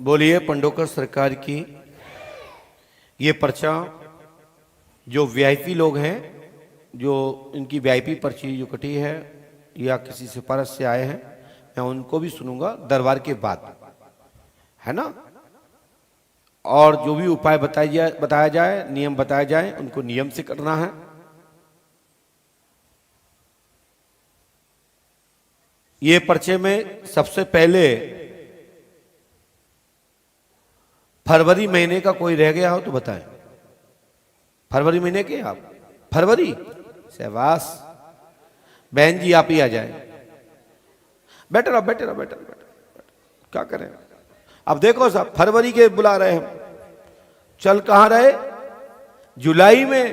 बोलिए पंडोकर सरकार की। ये पर्चा जो वीआईपी लोग हैं, जो इनकी वीआईपी पर्ची जो कटी है या किसी सिफारिश से आए हैं, मैं उनको भी सुनूंगा दरबार के बाद, है ना। और जो भी उपाय बताया जाए, नियम बताया जाए, उनको नियम से करना है। ये पर्चे में सबसे पहले फरवरी महीने का कोई रह गया हो तो बताएं। फरवरी महीने के आप, फरवरी, शाबाश बहन जी, आप ही आ जाए। बैठे रहो बैठे रहो बैठे रहो, क्या करें। अब देखो साहब, फरवरी के बुला रहे हम, चल कहां रहे, जुलाई में,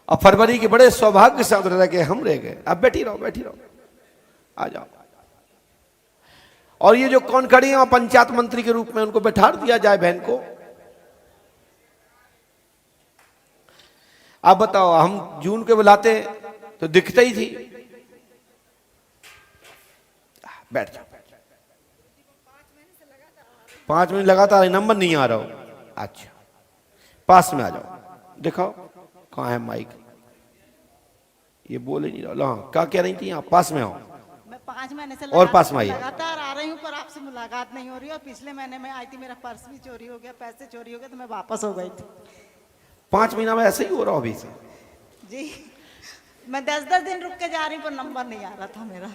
और फरवरी के बड़े सौभाग्य से रह गए, हम रह गए। अब बैठी रहो, आ जाओ। और ये जो कौन खड़ी है पंचायत मंत्री के रूप में, उनको बैठा दिया जाए बहन को। अब बताओ, हम जून के बुलाते तो दिखता ही थी। बैठ जाओ, 5 मिनट लगातार नंबर नहीं आ रहा हो। अच्छा, पास में आ जाओ, दिखाओ कहां है माइक। ये बोले नहीं रहा, हाँ क्या कह रही थी, आप पास में आओ। मैं 5 महीने से और पास में आइए। लगातार आ रही हूँ, पर आपसे मुलाकात नहीं हो रही। और पिछले महीने में आई थी, मेरा पर्स भी चोरी हो गया, पैसे चोरी हो गए, तो मैं वापस हो गई थी। 5 महीना में ऐसे ही हो रहा हो अभी से जी। मैं 10-10 दिन रुक के जा रही हूँ, पर नंबर नहीं आ रहा था मेरा।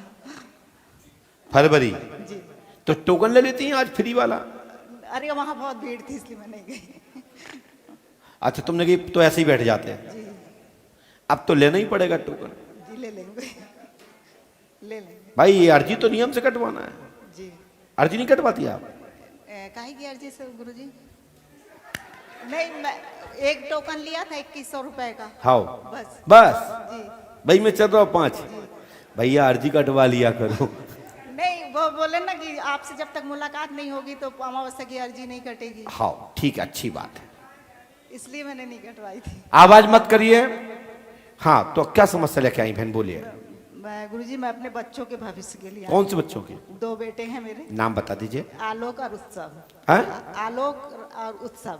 फरवरी जी। तो टोकन ले लेती हैं आज फ्री वाला। अरे वहाँ बहुत भीड़ थी, इसलिए मैं नहीं गई। अच्छा, तुमने कि तो ऐसे ही बैठ जाते हैं। जी अब तो लेना ही पड़ेगा टोकन। जी, ले लेंगे, ले लेंगे भाई, ये अर्जी तो नियम से कटवाना है जी। अर्जी नहीं कटवाती आप? काहे की अर्जी से गुरुजी? नहीं, मैं एक टोकन लिया था 2100 रुपए का। हाँ बस जी। भाई, मैं चल रहा हूँ 5। भैया अर्जी कटवा लिया करो। नहीं, वो बोले ना कि आपसे जब तक मुलाकात नहीं होगी तो अमावस्या की अर्जी नहीं कटेगी। हाँ ठीक है, अच्छी बात है, इसलिए मैंने नहीं कटवाई थी। आवाज मत करिए। हाँ, तो क्या समस्या लेके आई बहन, बोलिए। गुरुजी, मैं अपने बच्चों के भविष्य के लिए। कौन से बच्चों के? 2 बेटे हैं मेरे। नाम बता दीजिए। आलोक और उत्सव। है? आलोक और उत्सव।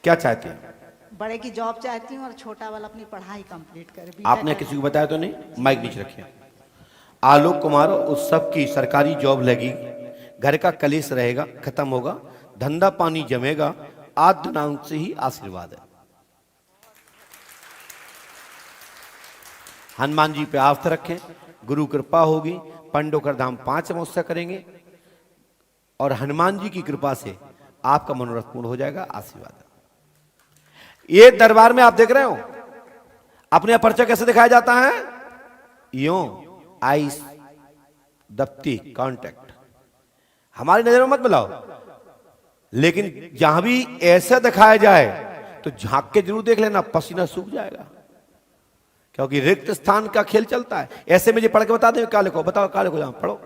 क्या चाहते हैं? बड़े की जॉब चाहती हूँ और छोटा वाला अपनी पढ़ाई कंप्लीट करे। आपने किसी को बताया तो नहीं? माइक नीचे रखिए। आलोक कुमार और उत्सव की सरकारी जॉब लगी, घर का कलेश रहेगा, खत्म होगा, धंधा पानी जमेगा, आज दिनांक से ही आशीर्वाद है। हनुमान जी पे आस्था रखें, गुरु कृपा होगी। पंडोकर धाम 5 अमावस्या करेंगे और हनुमान जी की कृपा से आपका मनोरथ पूर्ण हो जाएगा, आशीर्वाद है। ये दरबार में आप देख रहे हो अपने पर्चा कैसे दिखाया जाता है, यूं आइस दफ्ती कॉन्टेक्ट। हमारी नजर में मत मिलाओ, लेकिन जहां भी ऐसा दिखाया जाए तो झांक के जरूर देख लेना, पसीना सूख जाएगा, क्योंकि रिक्त स्थान का खेल चलता है। ऐसे मुझे पढ़ के बता दे, क्या लिखो, बताओ क्या लिखो, जहां पढ़ो,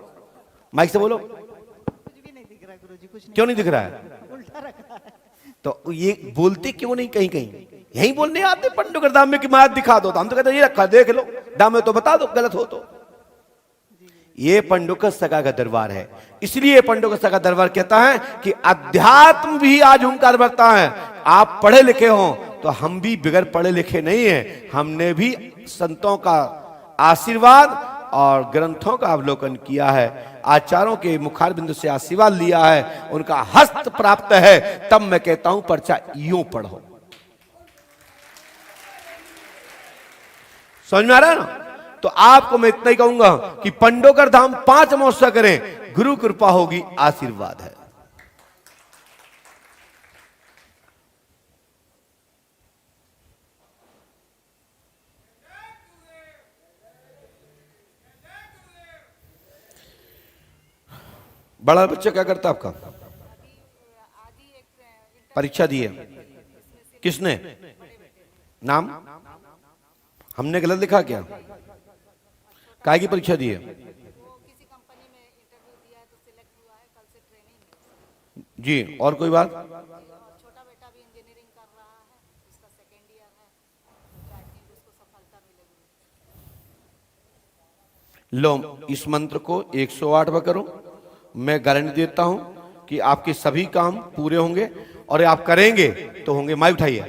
माइक से बोलो। कुछ भी नहीं दिख रहा गुरुजी, कुछ नहीं। क्यों नहीं दिख रहा है? उल्टा रखा है। तो ये बोलते क्यों नहीं कहीं कहीं? यही बोलने आते पंडोकर धाम में कि मात दिखा दो, तो हम तो कहते ये रखा देख लो, दाम में तो बता दो, गलत हो तो। ये पंडोकर सगा का दरबार है, इसलिए पंडोकर सगा दरबार कहता है कि अध्यात्म भी आज हुंकार भरता है। आप पढ़े लिखे हो तो हम भी बगैर पढ़े लिखे नहीं है, हमने भी संतों का आशीर्वाद और ग्रंथों का अवलोकन किया है, आचार्यों के मुखार बिंदु से आशीर्वाद लिया है, उनका हस्त प्राप्त है। तब मैं कहता हूं पर्चा यूं पढ़ो। समझ में आ रहा है ना? तो आपको मैं इतना ही कहूंगा कि पंडोकर धाम 5 अमावस्या करें, गुरु कृपा होगी, आशीर्वाद है। बड़ा बच्चा क्या करता आपका? परीक्षा दी है, किसने? नाम हमने गलत लिखा क्या? काय की परीक्षा दी है? किसी कंपनी में इंटरव्यू दिया है तो सिलेक्ट हुआ है, कल से ट्रेनिंग है जी। और कोई बात? छोटा बेटा भी इंजीनियरिंग कर रहा है, उसका 2nd ईयर है, चाहती हूँ उसको सफलता मिले। लो, इस मंत्र को 108 बार करो, मैं गारंटी देता हूं कि आपके सभी काम पूरे होंगे और आप करेंगे तो होंगे। माइक उठाइए,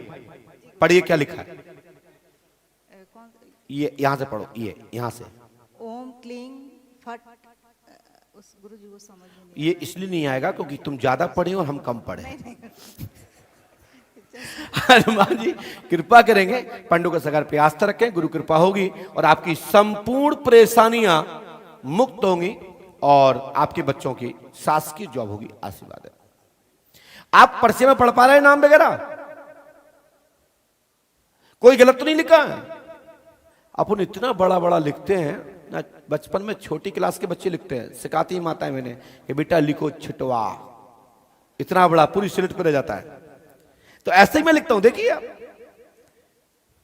पढ़िए क्या लिखा है। कौन? ये यहां से पढ़ो, ये यहां से। ओम क्लीं फट। उस गुरु जी को समझ में नहीं। ये इसलिए नहीं आएगा क्योंकि तुम ज्यादा पढ़े और हम कम पढ़े। नहीं, नहीं। हनुमान जी कृपा करेंगे, पंडों का सगार पे आस्था रखें, गुरु कृपा होगी और आपकी संपूर्ण परेशानियां मुक्त होंगी और आपके बच्चों की शासकीय जॉब होगी। आशीर्वाद है। आप पर्चे में पढ़ पा रहे हैं नाम वगैरह? कोई गलत तो नहीं लिखा है? अपन इतना बड़ा बड़ा लिखते हैं ना, बचपन में छोटी क्लास के बच्चे लिखते हैं, सिखाती ही माता है मैंने कि बेटा लिखो छिटवा, इतना बड़ा पूरी स्लेट पे रह जाता है। तो ऐसे ही मैं लिखता हूं, देखिए आप।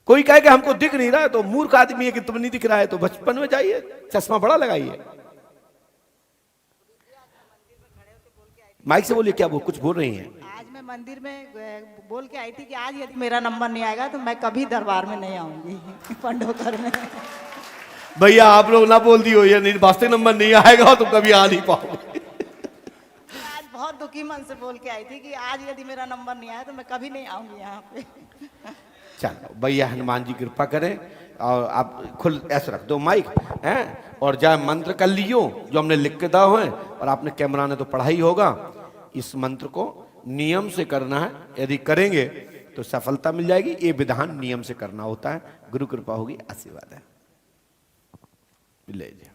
कोई कहे कि हमको दिख नहीं रहा है तो मूर्ख आदमी है कि तुम नहीं दिख रहा है, तो बचपन में जाइए, चश्मा बड़ा लगाइए। माइक से बोलिए, क्या कुछ बोल रही हैं? आज मैं मंदिर में बोल के आई थी कि आज यदि मेरा नंबर नहीं आएगा तो मैं कभी दरबार में नहीं आऊंगी पंडोकर में। भैया आप लोग ना बोल दियो, ये नहीं वास्तविक नंबर नहीं आएगा तो कभी आ नहीं पाओगे। आज बहुत दुखी मन से बोल के आई थी कि आज यदि मेरा नंबर नहीं आया तो मैं कभी नहीं आऊंगी यहाँ पे। चलो भैया, हनुमान जी कृपा करें और आप खुल ऐसे रख दो माइक हैं और जाए मंत्र कर लियो जो हमने लिख के दा है, और आपने कैमरा ने तो पढ़ा ही होगा। इस मंत्र को नियम से करना है, यदि करेंगे तो सफलता मिल जाएगी। ये विधान नियम से करना होता है। गुरु कृपा होगी, आशीर्वाद है। ले जाओ।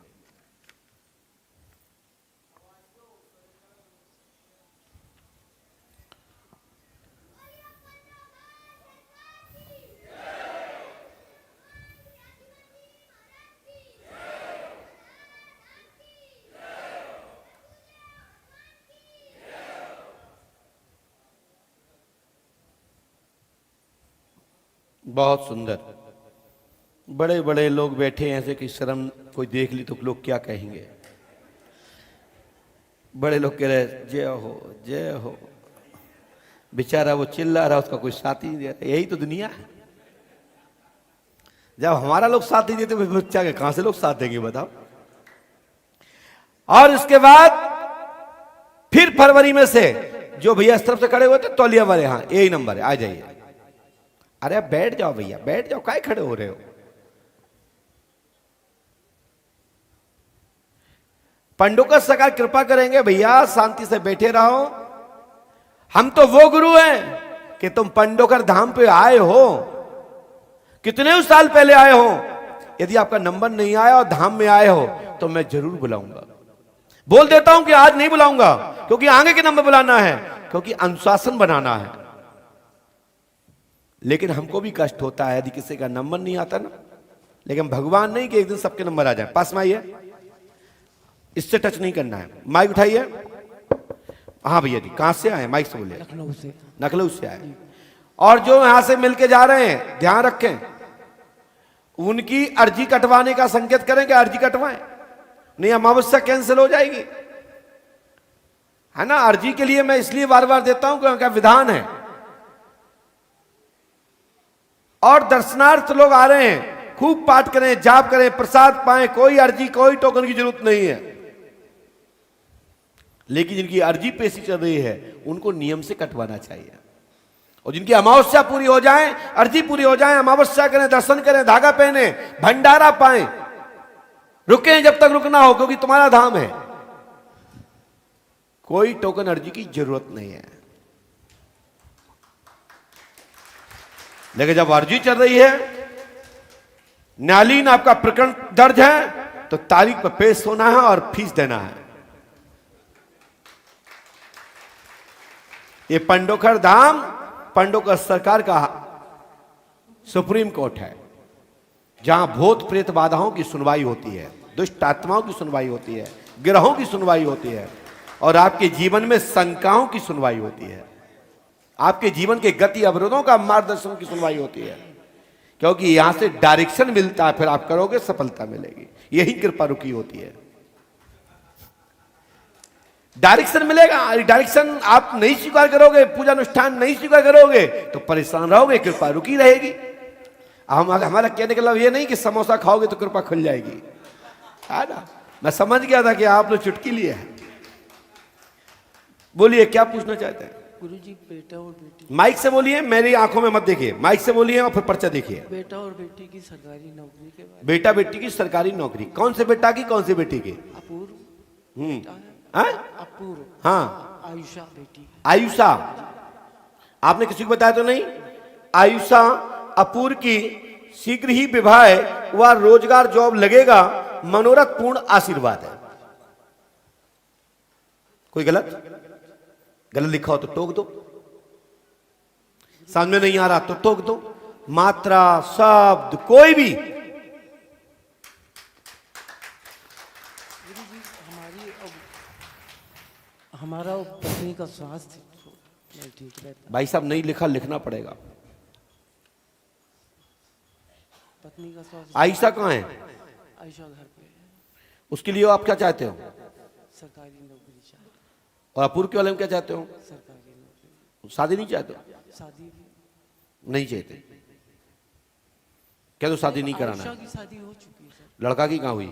बहुत सुंदर। बड़े बड़े लोग बैठे हैं ऐसे कि शर्म, कोई देख ली तो लोग क्या कहेंगे। बड़े लोग कह रहे जय हो जय हो, बेचारा वो चिल्ला रहा, उसका कोई साथ ही नहीं दे रहा। यही तो दुनिया है। जब हमारा लोग साथ नहीं देते बच्चा के कहां से लोग साथ देंगे बताओ। और इसके बाद फिर फरवरी में से जो भैया इस तरफ से खड़े हुए थे तौलिया वाले, हाँ यही नंबर है, आ जाइए। अरे आप बैठ जाओ भैया, बैठ जाओ, काहे खड़े हो रहे हो। पंडों का सका कृपा करेंगे भैया, शांति से बैठे रहो। हम तो वो गुरु हैं कि तुम पंडोकर धाम पे आए हो, कितने साल पहले आए हो। यदि आपका नंबर नहीं आया और धाम में आए हो तो मैं जरूर बुलाऊंगा। बोल देता हूं कि आज नहीं बुलाऊंगा क्योंकि आगे के नंबर बुलाना है, क्योंकि अनुशासन बनाना है। लेकिन हमको भी कष्ट होता है यदि किसी का नंबर नहीं आता ना। लेकिन भगवान नहीं कि एक दिन सबके नंबर आ जाए। पास में आइए, इससे टच नहीं करना है। माइक उठाइए। हाँ भैया जी, कहां से आए? माइक से बोलिए। लखनऊ से। लखनऊ से आए। और जो यहां से मिलके जा रहे हैं, ध्यान रखें, उनकी अर्जी कटवाने का संकेत करें कि अर्जी कटवाएं, नहीं अमावस्या कैंसिल हो जाएगी, है ना। अर्जी के लिए मैं इसलिए बार बार देता हूं क्योंकि विधान है। और दर्शनार्थ लोग आ रहे हैं, खूब पाठ करें, जाप करें, प्रसाद पाएं, कोई अर्जी कोई टोकन की जरूरत नहीं है। लेकिन जिनकी अर्जी पेशी चल रही है उनको नियम से कटवाना चाहिए। और जिनकी अमावस्या पूरी हो जाए, अर्जी पूरी हो जाए, अमावस्या करें, दर्शन करें, धागा पहने, भंडारा पाएं, रुकें जब तक रुकना हो, क्योंकि तुम्हारा धाम है। कोई टोकन अर्जी की जरूरत नहीं है। लेकिन जब अर्जी चल रही है, न्यायालयीन आपका प्रकरण दर्ज है, तो तारीख पर पेश होना है और फीस देना है। ये पंडोकर धाम पंडोकर सरकार का सुप्रीम कोर्ट है, जहां भूत प्रेत बाधाओं की सुनवाई होती है, दुष्ट आत्माओं की सुनवाई होती है, ग्रहों की सुनवाई होती है, और आपके जीवन में शंकाओं की सुनवाई होती है, आपके जीवन के गति अवरोधों का मार्गदर्शन की सुनवाई होती है। क्योंकि यहां से डायरेक्शन मिलता है, फिर आप करोगे सफलता मिलेगी। यही कृपा रुकी होती है। डायरेक्शन मिलेगा, डायरेक्शन आप नहीं स्वीकार करोगे, पूजा अनुष्ठान नहीं स्वीकार करोगे तो परेशान रहोगे, कृपा रुकी रहेगी। हमारा कहने का मतलब ये नहीं कि समोसा खाओगे तो कृपा खुल जाएगी, है ना। मैं समझ गया था कि आप लोग चुटकी लिए हैं। बोलिए क्या पूछना चाहते हैं? गुरुजी, बेटा और बेटी, माइक से बोलिए, मेरी आंखों में मत देखिए, माइक से बोलिए और फिर पर्चा देखिए। बेटा और बेटी की सरकारी नौकरी के बारे बेटा बेटी की सरकारी नौकरी, कौन से बेटा की कौन सी बेटी की? में। अपूर्व हम्म बेटा है, हाँ? अपूर्व, हाँ आयुषा बेटी। आयुषा, आपने किसी को बताया तो नहीं? आयुषा अपूर्व की शीघ्र ही विवाह है, वह रोजगार जॉब लगेगा, मनोरथ पूर्ण आशीर्वाद है। कोई गलत लिखा हो तो टोक दो, समझ में नहीं आ रहा तो टोक दो, मात्रा शब्द कोई भी। गुरुजी, हमारा पत्नी का स्वास्थ्य नहीं ठीक रहता। भाई साहब नहीं लिखा, लिखना पड़ेगा। पत्नी का स्वास्थ्य, आयशा कहाँ है? आयुषा घर पे है, उसके लिए आप क्या चाहते हो? सरकारी नौकरी चाहिए। और अपूर्व के वाले में क्या चाहते हो? सरकारी नौकरी, शादी नहीं चाहते हो? शादी भी। नहीं चाहते, क्या तो शादी नहीं कराना आयुषा है? की शादी हो चुकी है सर, लड़का की कहाँ हुई?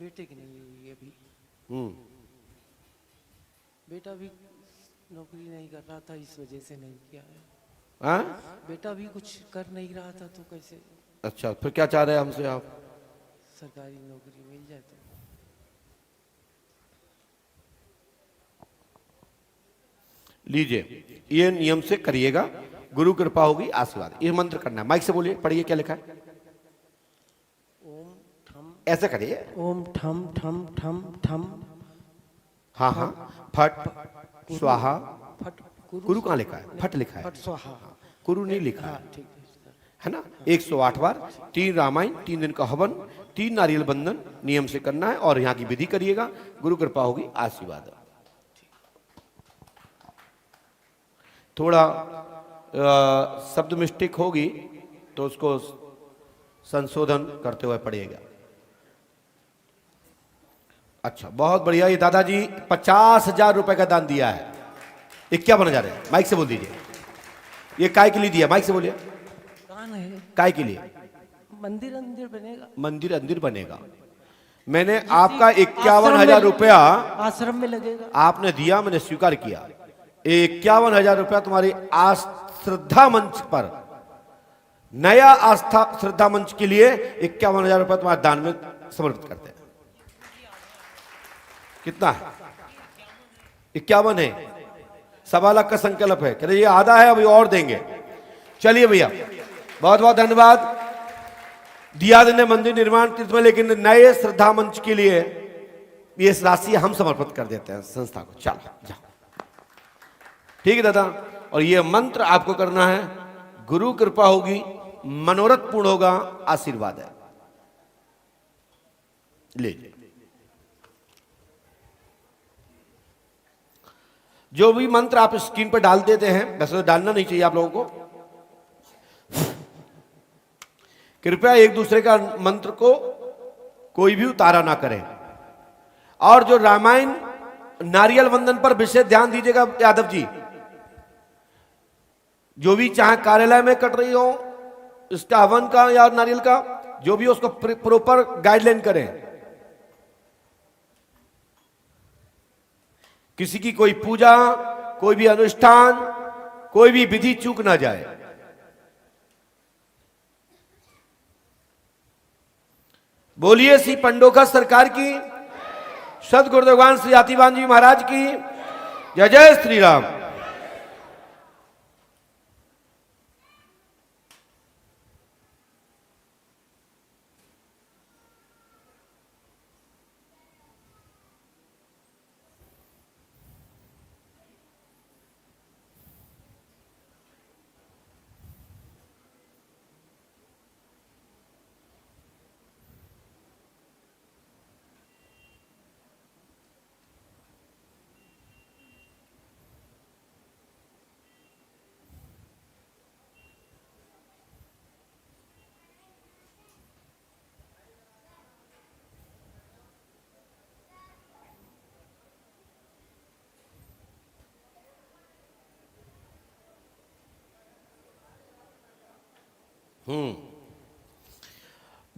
बेटे की नहीं हुई अभी। हम्म बेटा भी नौकरी नहीं कर रहा था, इस वजह से नहीं किया है। हाँ? बेटा भी कुछ कर नहीं रहा था, तो कैसे अच्छा, फिर क्या चाह रहे हैं हमसे आप? सरकारी नौकरी मिल जाए तो। लीजिए, ये नियम से करिएगा, गुरु कृपा होगी, आशीर्वाद। ये मंत्र करना है, माइक से बोलिए, पढ़िए क्या लिखा है। ओम ठम, ऐसा करिए, ओम ठम ठम ठम ठम, हाँ हाँ, फट स्वाहा। फट गुरु कहाँ लिखा है? फट लिखा है, फट स्वाहा। गुरु नहीं लिखा हाँ है, ठीक है सर। है ना? 108 बार, 3 रामायण, 3 दिन का हवन, 3 नारियल बंधन नियम से करना है, और यहाँ की विधि करिएगा, गुरु कृपा होगी, आशीर्वाद। थोड़ा शब्द मिस्टेक होगी तो उसको संशोधन करते हुए पढ़िएगा। अच्छा, बहुत बढ़िया। ये दादाजी 50,000 रुपए का दान दिया है। 51,000 है, माइक से बोल दीजिए। ये काय के लिए दिया? माइक से बोलिए, कान है, काय के लिए? मंदिर अंदिर बनेगा, मंदिर अंदिर बनेगा। मैंने आपका 51,000 रुपया आश्रम में लगेगा। आपने दिया, मैंने स्वीकार किया। 51,000 रुपया तुम्हारी श्रद्धा मंच पर, नया आस्था श्रद्धा मंच के लिए 51,000 रुपया तुम्हारे दान में समर्पित करते हैं। कितना है? 51 है, 1.25 लाख का संकल्प है। कह रहे ये आधा है, अभी और देंगे। चलिए भैया, बहुत बहुत धन्यवाद। दिया देने मंदिर निर्माण तीर्थ में, लेकिन नए श्रद्धा मंच के लिए ये राशि हम समर्पित कर देते हैं संस्था को। चलो जाओ, ठीक है दादा। और ये मंत्र आपको करना है, गुरु कृपा होगी, मनोरथ पूर्ण होगा, आशीर्वाद है। लीजिए, जो भी मंत्र आप स्क्रीन पर डाल देते हैं, वैसे तो डालना नहीं चाहिए आप लोगों को, कृपया एक दूसरे का मंत्र को कोई भी उतारा ना करें। और जो रामायण नारियल वंदन पर विशेष ध्यान दीजिएगा यादव जी। जो भी चाहे कार्यालय में कट रही हो इसका हवन का या नारियल का, जो भी उसको प्रॉपर गाइडलाइन करें। किसी की कोई पूजा, कोई भी अनुष्ठान, कोई भी विधि चूक ना जाए। बोलिए श्री पंडोखा सरकार की, सदगुरु भगवान श्री हाथीवान जी महाराज की जय। जय श्री राम।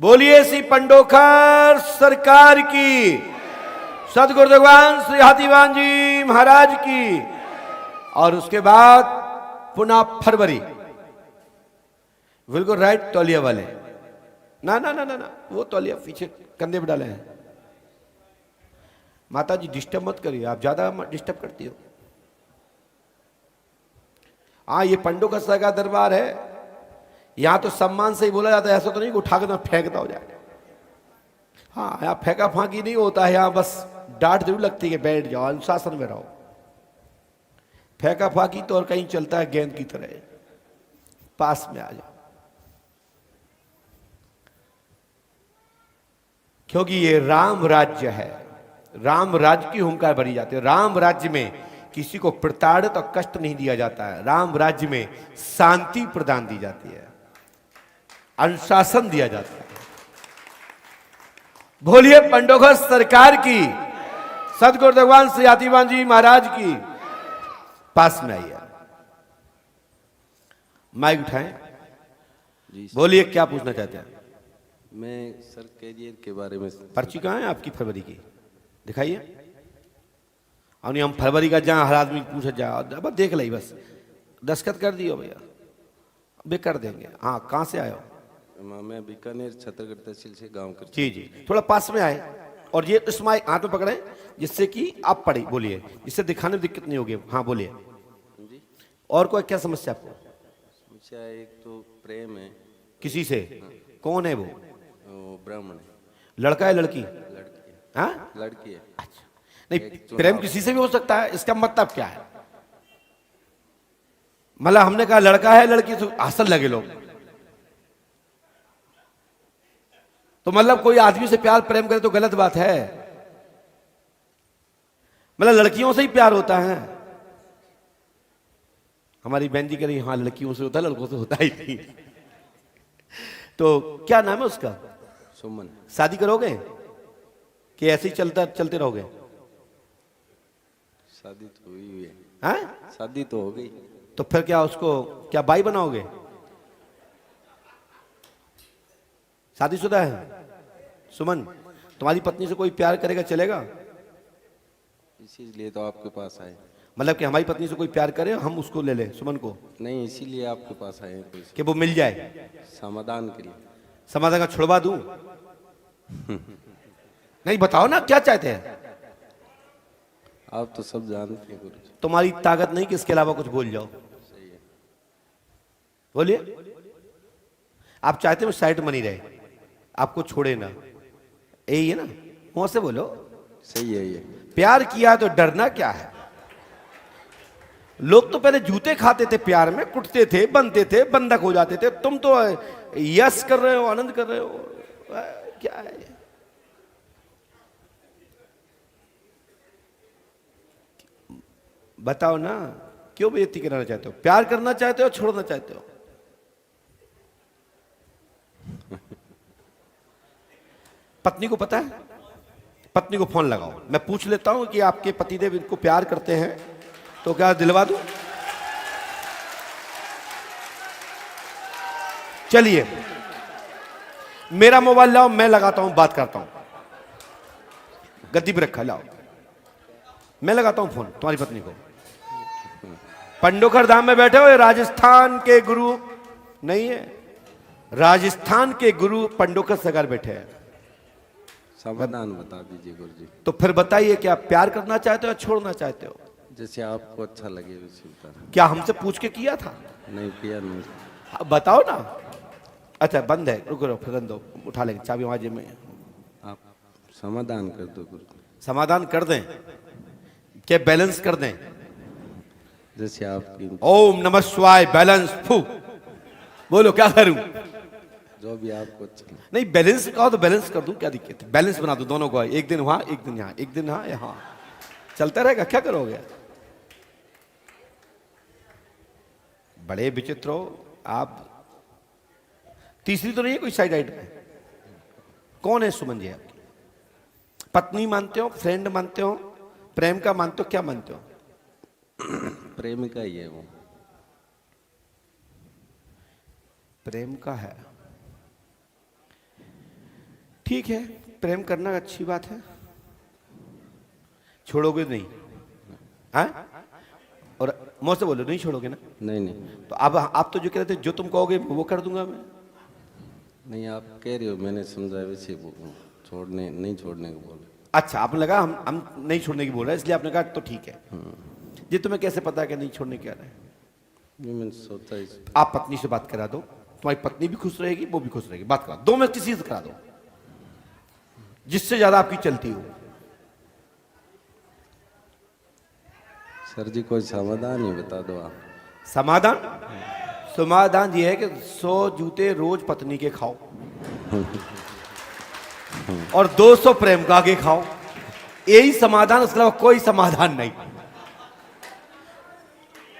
बोलिए श्री पंडोखर सरकार की, सदगुरु भगवान श्री हाथीवान जी महाराज की। और उसके बाद पुनः फरवरी, बिल्कुल राइट, तौलिया वाले। ना ना ना ना ना, वो तौलिया पीछे कंधे पे डाले हैं। माता जी डिस्टर्ब मत करिए, आप ज्यादा डिस्टर्ब करती हो। हाँ, ये पंडों का सगा दरबार है, यहां तो सम्मान से ही बोला जाता है, ऐसा तो नहीं कि उठा कर फेंकता हो जाए। हाँ, यहाँ फेंका फांकी नहीं होता है, यहाँ बस डांट जरूर लगती है, बैठ जाओ, अनुशासन में रहो। फेंका फांकी तो और कहीं चलता है गेंद की तरह। पास में आ जाओ, क्योंकि ये राम राज्य है। राम राज्य की हुंकार भरी जाती है। राम राज्य में किसी को प्रताड़ित और कष्ट नहीं दिया जाता है। राम राज्य में शांति प्रदान दी जाती है, अनुशासन दिया जाता है। बोलिए पंडोखर सरकार की, सदगुरु भगवान श्री आतिवान जी महाराज की। पास में आइए, माइक उठाएं, बोलिए क्या पूछना चाहते हैं। मैं सर कैरियर के बारे में। पर्ची कहाँ है आपकी फरवरी की, दिखाइए। और नहीं, हम फरवरी का जहां हर आदमी पूछा जा, अब देख ली, बस दस्तखत कर दियो भैया, बे कर देंगे। हाँ, कहाँ से आए हो? मैं बीकानेर छत्तीसगढ़ तहसील से गांव कर। जी जी, थोड़ा पास में आए और ये इस माइक हाथ में पकड़े, जिससे कि आप पढ़े, बोलिए, जिससे दिखाने में दिक्कत नहीं होगी। हाँ बोलिए। जी, और कोई क्या समस्या आपको? समस्या एक तो प्रेम है। किसी से? कौन है वो? ब्राह्मण है। लड़का है लड़की? लड़की है। हाँ, लड़की है। अच्छा, नहीं, प्रेम किसी से भी हो सकता है, इसका मतलब क्या है? मतलब हमने कहा लड़का है लड़की, तो हंसन लगे लोग, तो मतलब कोई आदमी से प्यार प्रेम करे तो गलत बात है। मतलब लड़कियों से ही प्यार होता है। हमारी बहन जी कह रही, हाँ लड़कियों से होता है, लड़कों से होता ही नहीं। तो क्या नाम है उसका? सुमन। शादी करोगे कि ऐसे ही चलते रहोगे? शादी तो हुई हुई है। हाँ? शादी तो हो गई। तो फिर क्या उसको क्या बाई बनाओगे? शादीशुदा है सुमन? तुम्हारी पत्नी से कोई प्यार करेगा, चलेगा? इसीलिए तो आपके पास आए। मतलब कि हमारी पत्नी से कोई प्यार करे, हम उसको ले ले, सुमन को? नहीं, इसीलिए आपके पास आए हैं, कि वो मिल जाए समाधान के लिए। समाधान का छुड़वा दूं? नहीं, बताओ ना क्या चाहते हैं। आप तो सब जानते हैं गुरु जी। तुम्हारी ताकत नहीं कि इसके अलावा कुछ बोल जाओ। सही है। बोलिए। आप चाहते हो साइड मनी रहे, आपको छोड़े ना, यही है ना? मुंह से बोलो। सही है ये। प्यार किया तो डरना क्या है? लोग तो पहले जूते खाते थे, प्यार में कुटते थे, बनते थे, बंधक हो जाते थे। तुम तो यस कर रहे हो, आनंद कर रहे हो, क्या है? बताओ ना, क्यों बेइज्जती कराना चाहते हो? प्यार करना चाहते हो, छोड़ना चाहते हो? पत्नी को पता है? पत्नी को फोन लगाओ, मैं पूछ लेता हूं कि आपके पतिदेव इनको प्यार करते हैं, तो क्या दिलवा दूं? चलिए, मेरा मोबाइल लाओ, मैं लगाता हूं, बात करता हूं। गद्दी पे रखा, लाओ, मैं लगाता हूं फोन तुम्हारी पत्नी को। पंडोखर धाम में बैठे हो, राजस्थान के गुरु नहीं है, राजस्थान के गुरु पंडोखर सरकार बैठे हैं। समाधान बता दीजिए गुरु जी। तो फिर बताइए, क्या प्यार करना चाहते हो या छोड़ना चाहते हो? जैसे आपको अच्छा लगे वैसे बता। क्या हमसे पूछ के किया था? नहीं किया नहीं। अब बताओ ना। अच्छा बंद है, रुको रुको, फिर दो, उठा लेंगे, चाबी वहां जेब में। आप समाधान कर दो गुरु जी। समाधान कर दें? क्या बैलेंस कर दें? जैसे आपकी ओम नमः शिवाय, बैलेंस फू, बोलो क्या करूं? जो भी आपको अच्छा लगे। नहीं, बैलेंस कहो तो बैलेंस कर दूं, क्या दिक्कत है? बैलेंस बना दो दोनों को, एक दिन वहां एक दिन यहां, एक दिन यहां यहां, चलता रहेगा, क्या करोगे? बड़े विचित्र हो आप। तीसरी तो नहीं है कोई साइड आइट में? कौन है सुमन जी आपकी? पत्नी मानते हो, फ्रेंड मानते हो, प्रेम का मानते हो, क्या मानते हो? प्रेमिका ही है वो। प्रेम का है, ठीक है, प्रेम करना अच्छी बात है, छोड़ोगे नहीं? हैं? और मुंह से बोलो नहीं छोड़ोगे ना? नहीं नहीं तो अब आप तो जो कह रहे थे जो तुम कहोगे वो कर दूंगा मैं। नहीं, आप कह रहे हो, मैंने समझा वैसे छोड़ने नहीं छोड़ने को बोले। अच्छा, आपने लगा हम नहीं छोड़ने की बोल रहे हैं, इसलिए आपने कहा तो ठीक है। ये तुम्हें कैसे पता है कि नहीं छोड़ने क्या रहे? नहीं, मैंने सोचा ही। आप पत्नी से बात करा दो, तुम्हारी पत्नी भी खुश रहेगी, वो भी खुश रहेगी। बात करा दो में किसी से करा दो जिससे ज्यादा आपकी चलती हो। सर जी कोई समाधान ही बता दो आप। समाधान? समाधान ये है कि 100 जूते रोज पत्नी के खाओ और 200 प्रेम का के खाओ। यही समाधान, उसके अलावा कोई समाधान नहीं।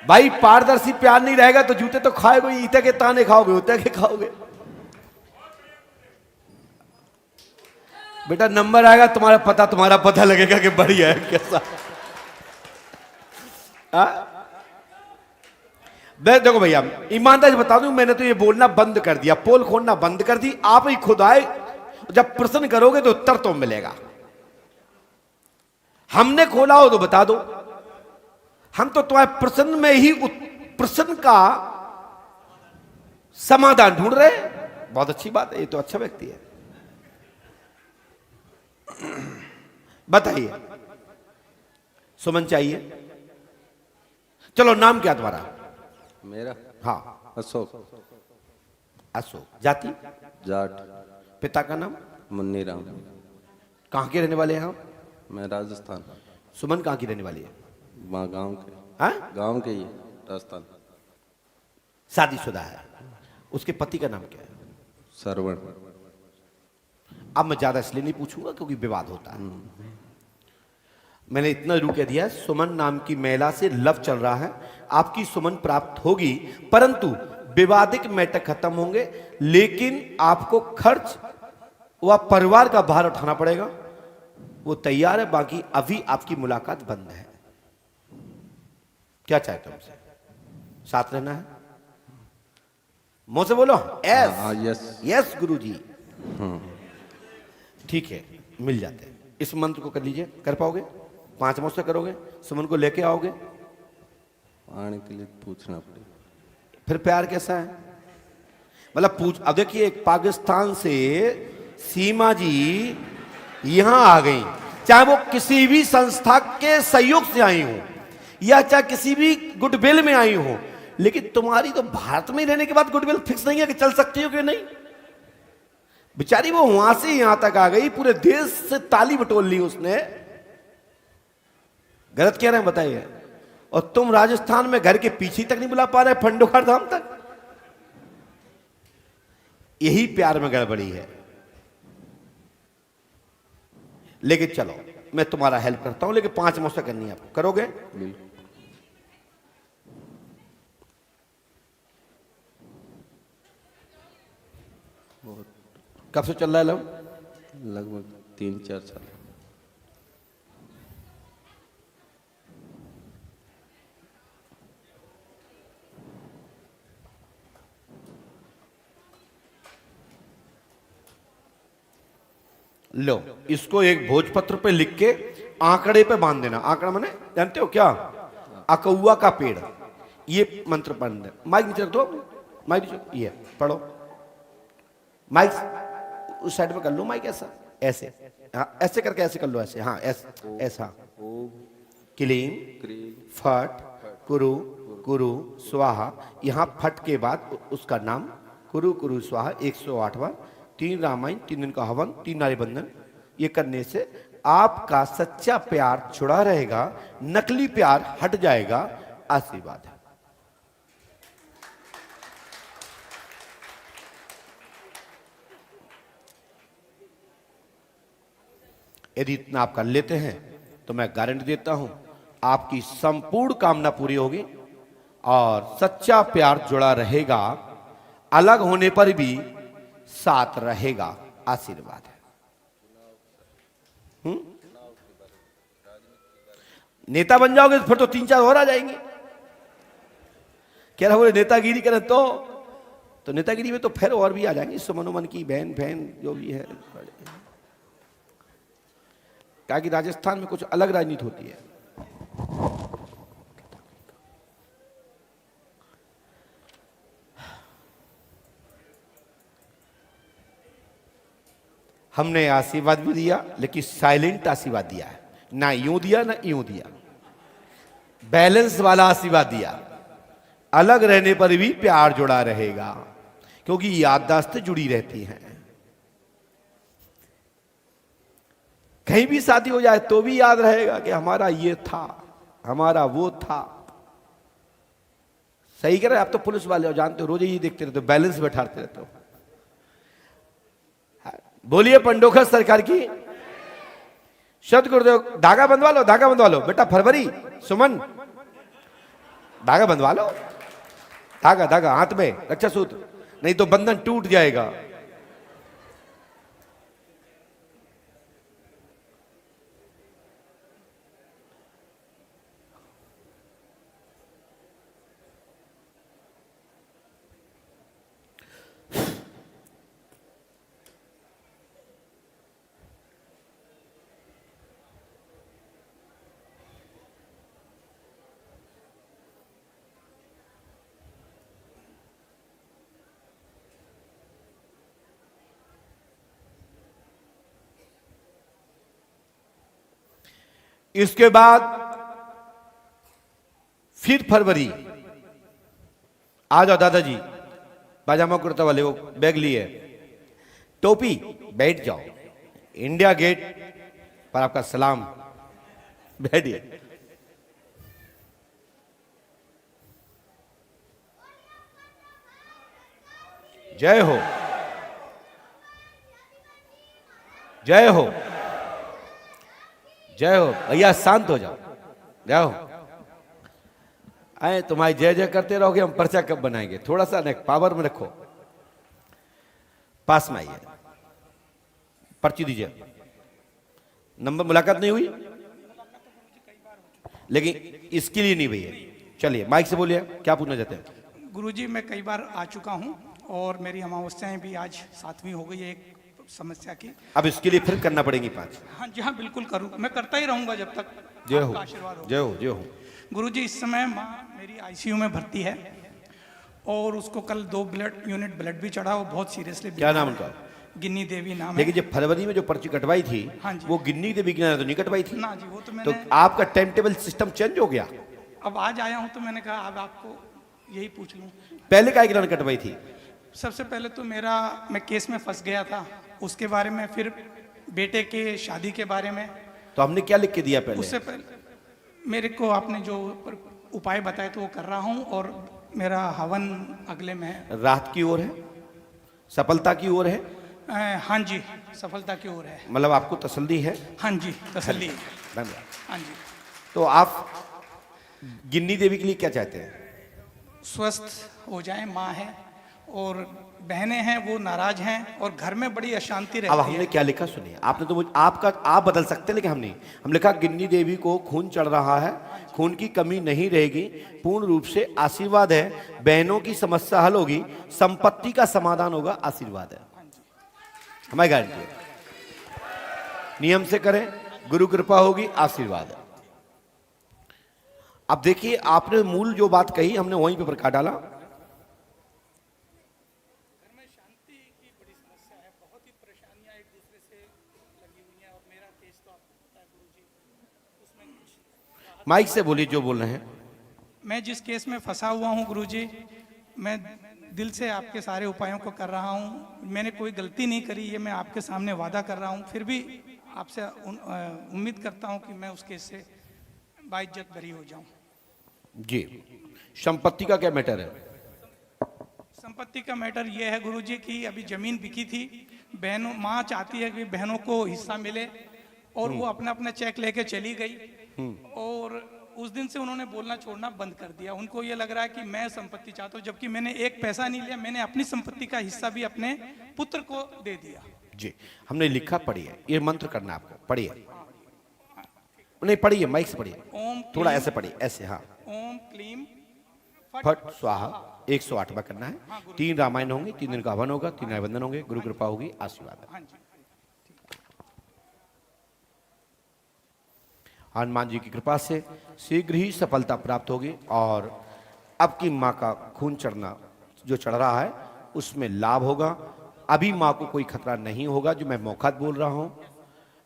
भाई पारदर्शी प्यार नहीं रहेगा तो जूते तो खाएगा ही, ईटे के ताने खाओगे, उते के खाओगे। बेटा नंबर आएगा तुम्हारा पता लगेगा कि बढ़िया है कैसा। देखो भैया ईमानदारी बता दूं, मैंने तो ये बोलना बंद कर दिया, पोल खोलना बंद कर दी। आप ही खुद आए, जब प्रश्न करोगे तो उत्तर तो मिलेगा। हमने खोला हो तो बता दो, हम तो तुम्हारे प्रश्न में ही प्रश्न का समाधान ढूंढ रहे हैं। बहुत अच्छी बात है, ये तो अच्छा व्यक्ति है। बताइए, सुमन चाहिए? चलो नाम क्या तुम्हारा? मेरा? हाँ अशोक। अशोक। जाति? जाट। पिता का नाम? मुन्नी राम। कहां के रहने वाले हैं आप? मैं राजस्थान। सुमन कहां की रहने वाली है? वहाँ गांव के। हाँ? गांव के ही राजस्थान। शादीशुदा है। उसके पति का नाम क्या है? सरवण। अब मैं ज्यादा इसलिए नहीं पूछूंगा क्योंकि विवाद होता है। मैंने इतना जरूर कह दिया, सुमन नाम की महिला से लव चल रहा है, आपकी सुमन प्राप्त होगी, परंतु विवादिक मैटर खत्म होंगे, लेकिन आपको खर्च व परिवार का भार उठाना पड़ेगा। वो तैयार है, बाकी अभी आपकी मुलाकात बंद है। क्या चाहते हो हमसे? साथ रहना है? मुंह से बोलो यस। यस। यस गुरुजी। ठीक है, मिल जाते हैं। इस मंत्र को कर लीजिए। कर पाओगे? 5 मुझसे करोगे? सुमन को लेके आओगे? आने के लिए पूछना पड़ेगा। फिर प्यार कैसा है? मतलब पूछ। अब देखिए, एक पाकिस्तान से सीमा जी यहां आ गई, चाहे वो किसी भी संस्था के सहयोग से आई हो या चाहे किसी भी गुडविल में आई हो, लेकिन तुम्हारी तो भारत में रहने के बाद गुडविल फिक्स नहीं है कि चल सकती हो कि नहीं। बेचारी वो वहां से यहां तक आ गई, पूरे देश से ताली बटोर ली उसने। गलत कह रहे हैं बताइए? और तुम राजस्थान में घर के पीछे तक नहीं बुला पा रहे, फंडोखर धाम तक। यही प्यार में गड़बड़ी है। लेकिन चलो मैं तुम्हारा हेल्प करता हूं, लेकिन 5 मुझसे करनी है। आपको करोगे? बिल्कुल। कब से चल रहा है लव? लगभग 3-4 साल। लो, इसको एक भोजपत्र पे लिख के आंकड़े पे बांध देना। आंकड़ा माने जानते हो क्या? अकौआ का पेड़। ये मंत्र पढ़ दे। माइक नीचे रख दो, माइक नीचे। ये पढ़ो। माइक उस साइड में कर लो, माइक ऐसा ऐसे, हाँ ऐसे करके ऐसे कर लो, ऐसे, हाँ ऐसे ऐसा। क्लीम फट कुरु कुरु स्वाहा। यहां फट के बाद उसका नाम कुरु कुरु स्वाहा 108 बार। 3 रामायण, 3 दिन का हवन, 3 नारी बंधन। ये करने से आपका सच्चा प्यार जुड़ा रहेगा, नकली प्यार हट जाएगा। आशीर्वाद है। यदि इतना आप कर लेते हैं तो मैं गारंटी देता हूं आपकी संपूर्ण कामना पूरी होगी और सच्चा प्यार जुड़ा रहेगा, अलग होने पर भी साथ रहेगा। आशीर्वाद है। नेता बन जाओगे तो फिर तो 3-4 और आ जाएंगे। कह रहा बोले नेतागिरी करें तो नेतागिरी में तो फिर और भी आ जाएंगे। सुमन उमन की बहन जो भी है, क्या कि राजस्थान में कुछ अलग राजनीति होती है। हमने आशीर्वाद भी दिया, लेकिन साइलेंट आशीर्वाद दिया है, ना यूं दिया ना यूं दिया, बैलेंस वाला आशीर्वाद दिया। अलग रहने पर भी प्यार जुड़ा रहेगा, क्योंकि याददाश्तें जुड़ी रहती हैं। कहीं भी शादी हो जाए तो भी याद रहेगा कि हमारा ये था, हमारा वो था। सही कह रहे, आप तो पुलिस वाले हो, जानते हो, रोज ही देखते रहते हो, बैलेंस बैठाते रहते हो। बोलिए पंडोखर सरकार की शब्द गुरुदेव। धागा बंधवा लो, धागा बंधवा लो बेटा। फरवरी, सुमन, धागा बंधवा लो, धागा धागा हाथ में, रक्षा सूत्र, नहीं तो बंधन टूट जाएगा। इसके बाद फिर फरवरी। आ जाओ दादाजी, पाजामा कुर्ता वाले वो बैग लिए, टोपी, बैठ जाओ। इंडिया गेट पर आपका सलाम, बैठिए। जय हो, जय हो, जय हो। भैया शांत हो जाओ, जय हो। आए तुम्हारी जय जय करते रहोगे, हम पर्चा कब बनाएंगे? थोड़ा सा नेक पावर में रखो। पास में आइए, पर्ची दीजिए। नंबर मुलाकात नहीं हुई, लेकिन इसके लिए नहीं भैया। चलिए माइक से बोलिए, क्या पूछना चाहते हैं? गुरुजी, मैं कई बार आ चुका हूं और मेरी अमावस्याएं भी आज 7वीं हो गई है एक समस्या की। अब इसके लिए फिर करना पड़ेगी 5। हाँ जी, हाँ बिल्कुल करूँ, मैं करता ही रहूंगा जब तक जय हो, आपका आशीर्वाद हो। जय हो, जय हो। गुरुजी, इस समय माँ मेरी आईसीयू में भर्ती है और उसको कल 2 यूनिट ब्लड भी चढ़ा। वो बहुत सीरियसली। क्या नाम उनका? गिन्नी देवी नाम है। लेकिन जब फरवरी में जो पर्ची कटवाई थी, हाँ जी। वो गिन्नी देवी की तो नहीं कटवाई थी ना जी, वो तो तो मैंने आपका टाइम टेबल सिस्टम चेंज हो गया। अब आज आया हूँ तो मैंने कहा अब आपको यही पूछ लूँ। पहले का गिलान कटवाई थी? सबसे पहले तो मैं केस में फंस गया था, उसके बारे में, फिर बेटे के शादी के बारे में। तो हमने क्या लिख के दिया पहले? उससे पहले मेरे को आपने जो उपाय बताए तो वो कर रहा हूँ, और मेरा हवन अगले में है। राहत की ओर है, सफलता की ओर है। हाँ जी, सफलता की ओर है। मतलब आपको तसल्ली है? हाँ जी, तसल्ली है। धन्यवाद। हाँ जी। तो आप गिन्नी देवी के लिए क्या चाहते हैं? स्वस्थ हो जाए, माँ है और बहनें हैं वो नाराज हैं और घर में बड़ी अशांति अब रहती हमने है। क्या लिखा सुनिए, आपने तो आप बदल सकते हैं, लेकिन हम नहीं। हम लिखा गिन्नी देवी को खून चढ़ रहा है, खून की कमी नहीं रहेगी, पूर्ण रूप से आशीर्वाद है, बहनों की समस्या हल होगी, संपत्ति का समाधान होगा, आशीर्वाद है, हमारी गारंटी है। नियम से करें, गुरु कृपा होगी, आशीर्वाद है। अब देखिए, आपने मूल जो बात कही हमने वहीं पे प्रकाश डाला। माइक से बोलिए जो बोल रहे हैं। मैं जिस केस में फंसा हुआ हूँ गुरुजी, मैं दिल से आपके सारे उपायों को कर रहा हूँ। मैंने कोई गलती नहीं करी, ये मैं आपके सामने वादा कर रहा हूँ। फिर भी आपसे उम्मीद करता हूँ कि मैं उस केस से बाइज्जत बरी हो जाऊँ। जी, संपत्ति का क्या मैटर है? संपत्ति का मैटर ये है गुरुजी कि अभी जमीन बिकी थी, बहनों, माँ चाहती है कि बहनों को हिस्सा मिले, और वो अपना अपना चेक लेके चली गई। और उस दिन से उन्होंने बोलना छोड़ना बंद कर दिया। उनको ये लग रहा है कि मैं संपत्ति चाहता हूँ, जबकि मैंने एक पैसा नहीं लिया, मैंने अपनी संपत्ति का हिस्सा भी अपने पुत्र को दे दिया। जी, हमने लिखा, पढ़िए, ये मंत्र करना है आपको, पढ़िए। नहीं पढ़िए, माइक से पढ़िए, ओम थोड़ा ऐसे पढ़िए, ऐसे। हाँ, ओम क्लीम फट स्वाहा 108 बार करना है। 3 रामायण होंगे, 3 दिन का हवन होगा, 3 नैवेद्य होंगे, गुरु कृपा होगी, आशीर्वाद है। हाँ जी। हनुमान जी की कृपा से शीघ्र ही सफलता प्राप्त होगी, और अब की माँ का खून चढ़ना जो चढ़ रहा है उसमें लाभ होगा, अभी माँ को कोई खतरा नहीं होगा, जो मैं मौका बोल रहा हूं,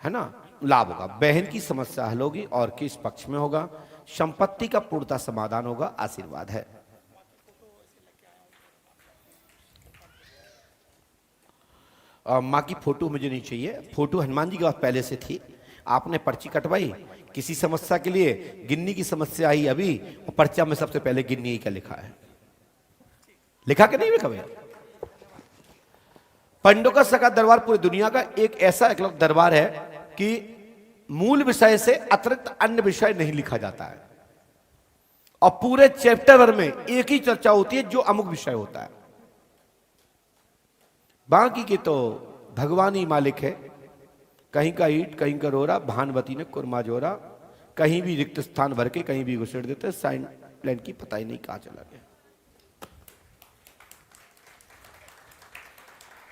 है ना, लाभ होगा। बहन की समस्या हल होगी और किस पक्ष में होगा, संपत्ति का पूर्णता समाधान होगा, आशीर्वाद है। माँ की फोटो मुझे नहीं चाहिए, फोटो हनुमान जी के पास पहले से थी, आपने पर्ची कटवाई किसी समस्या के लिए, गिन्नी की समस्या आई अभी, और पर्चा में सबसे पहले गिन्नी का लिखा है, लिखा कि नहीं लिखा भैया? पंडों का सका दरबार पूरी दुनिया का एक ऐसा एकलौता दरबार है कि मूल विषय से अतिरिक्त अन्य विषय नहीं लिखा जाता है, और पूरे चैप्टर भर में एक ही चर्चा होती है जो अमुक विषय होता है। बाकी के तो भगवान ही मालिक है, कहीं का ईट कहीं का रोरा, भानवती ने कुरमा जोरा, कहीं भी रिक्त स्थान भर के कहीं भी घुसेड़ देते, साइन प्लान की पता ही नहीं कहां चला गया।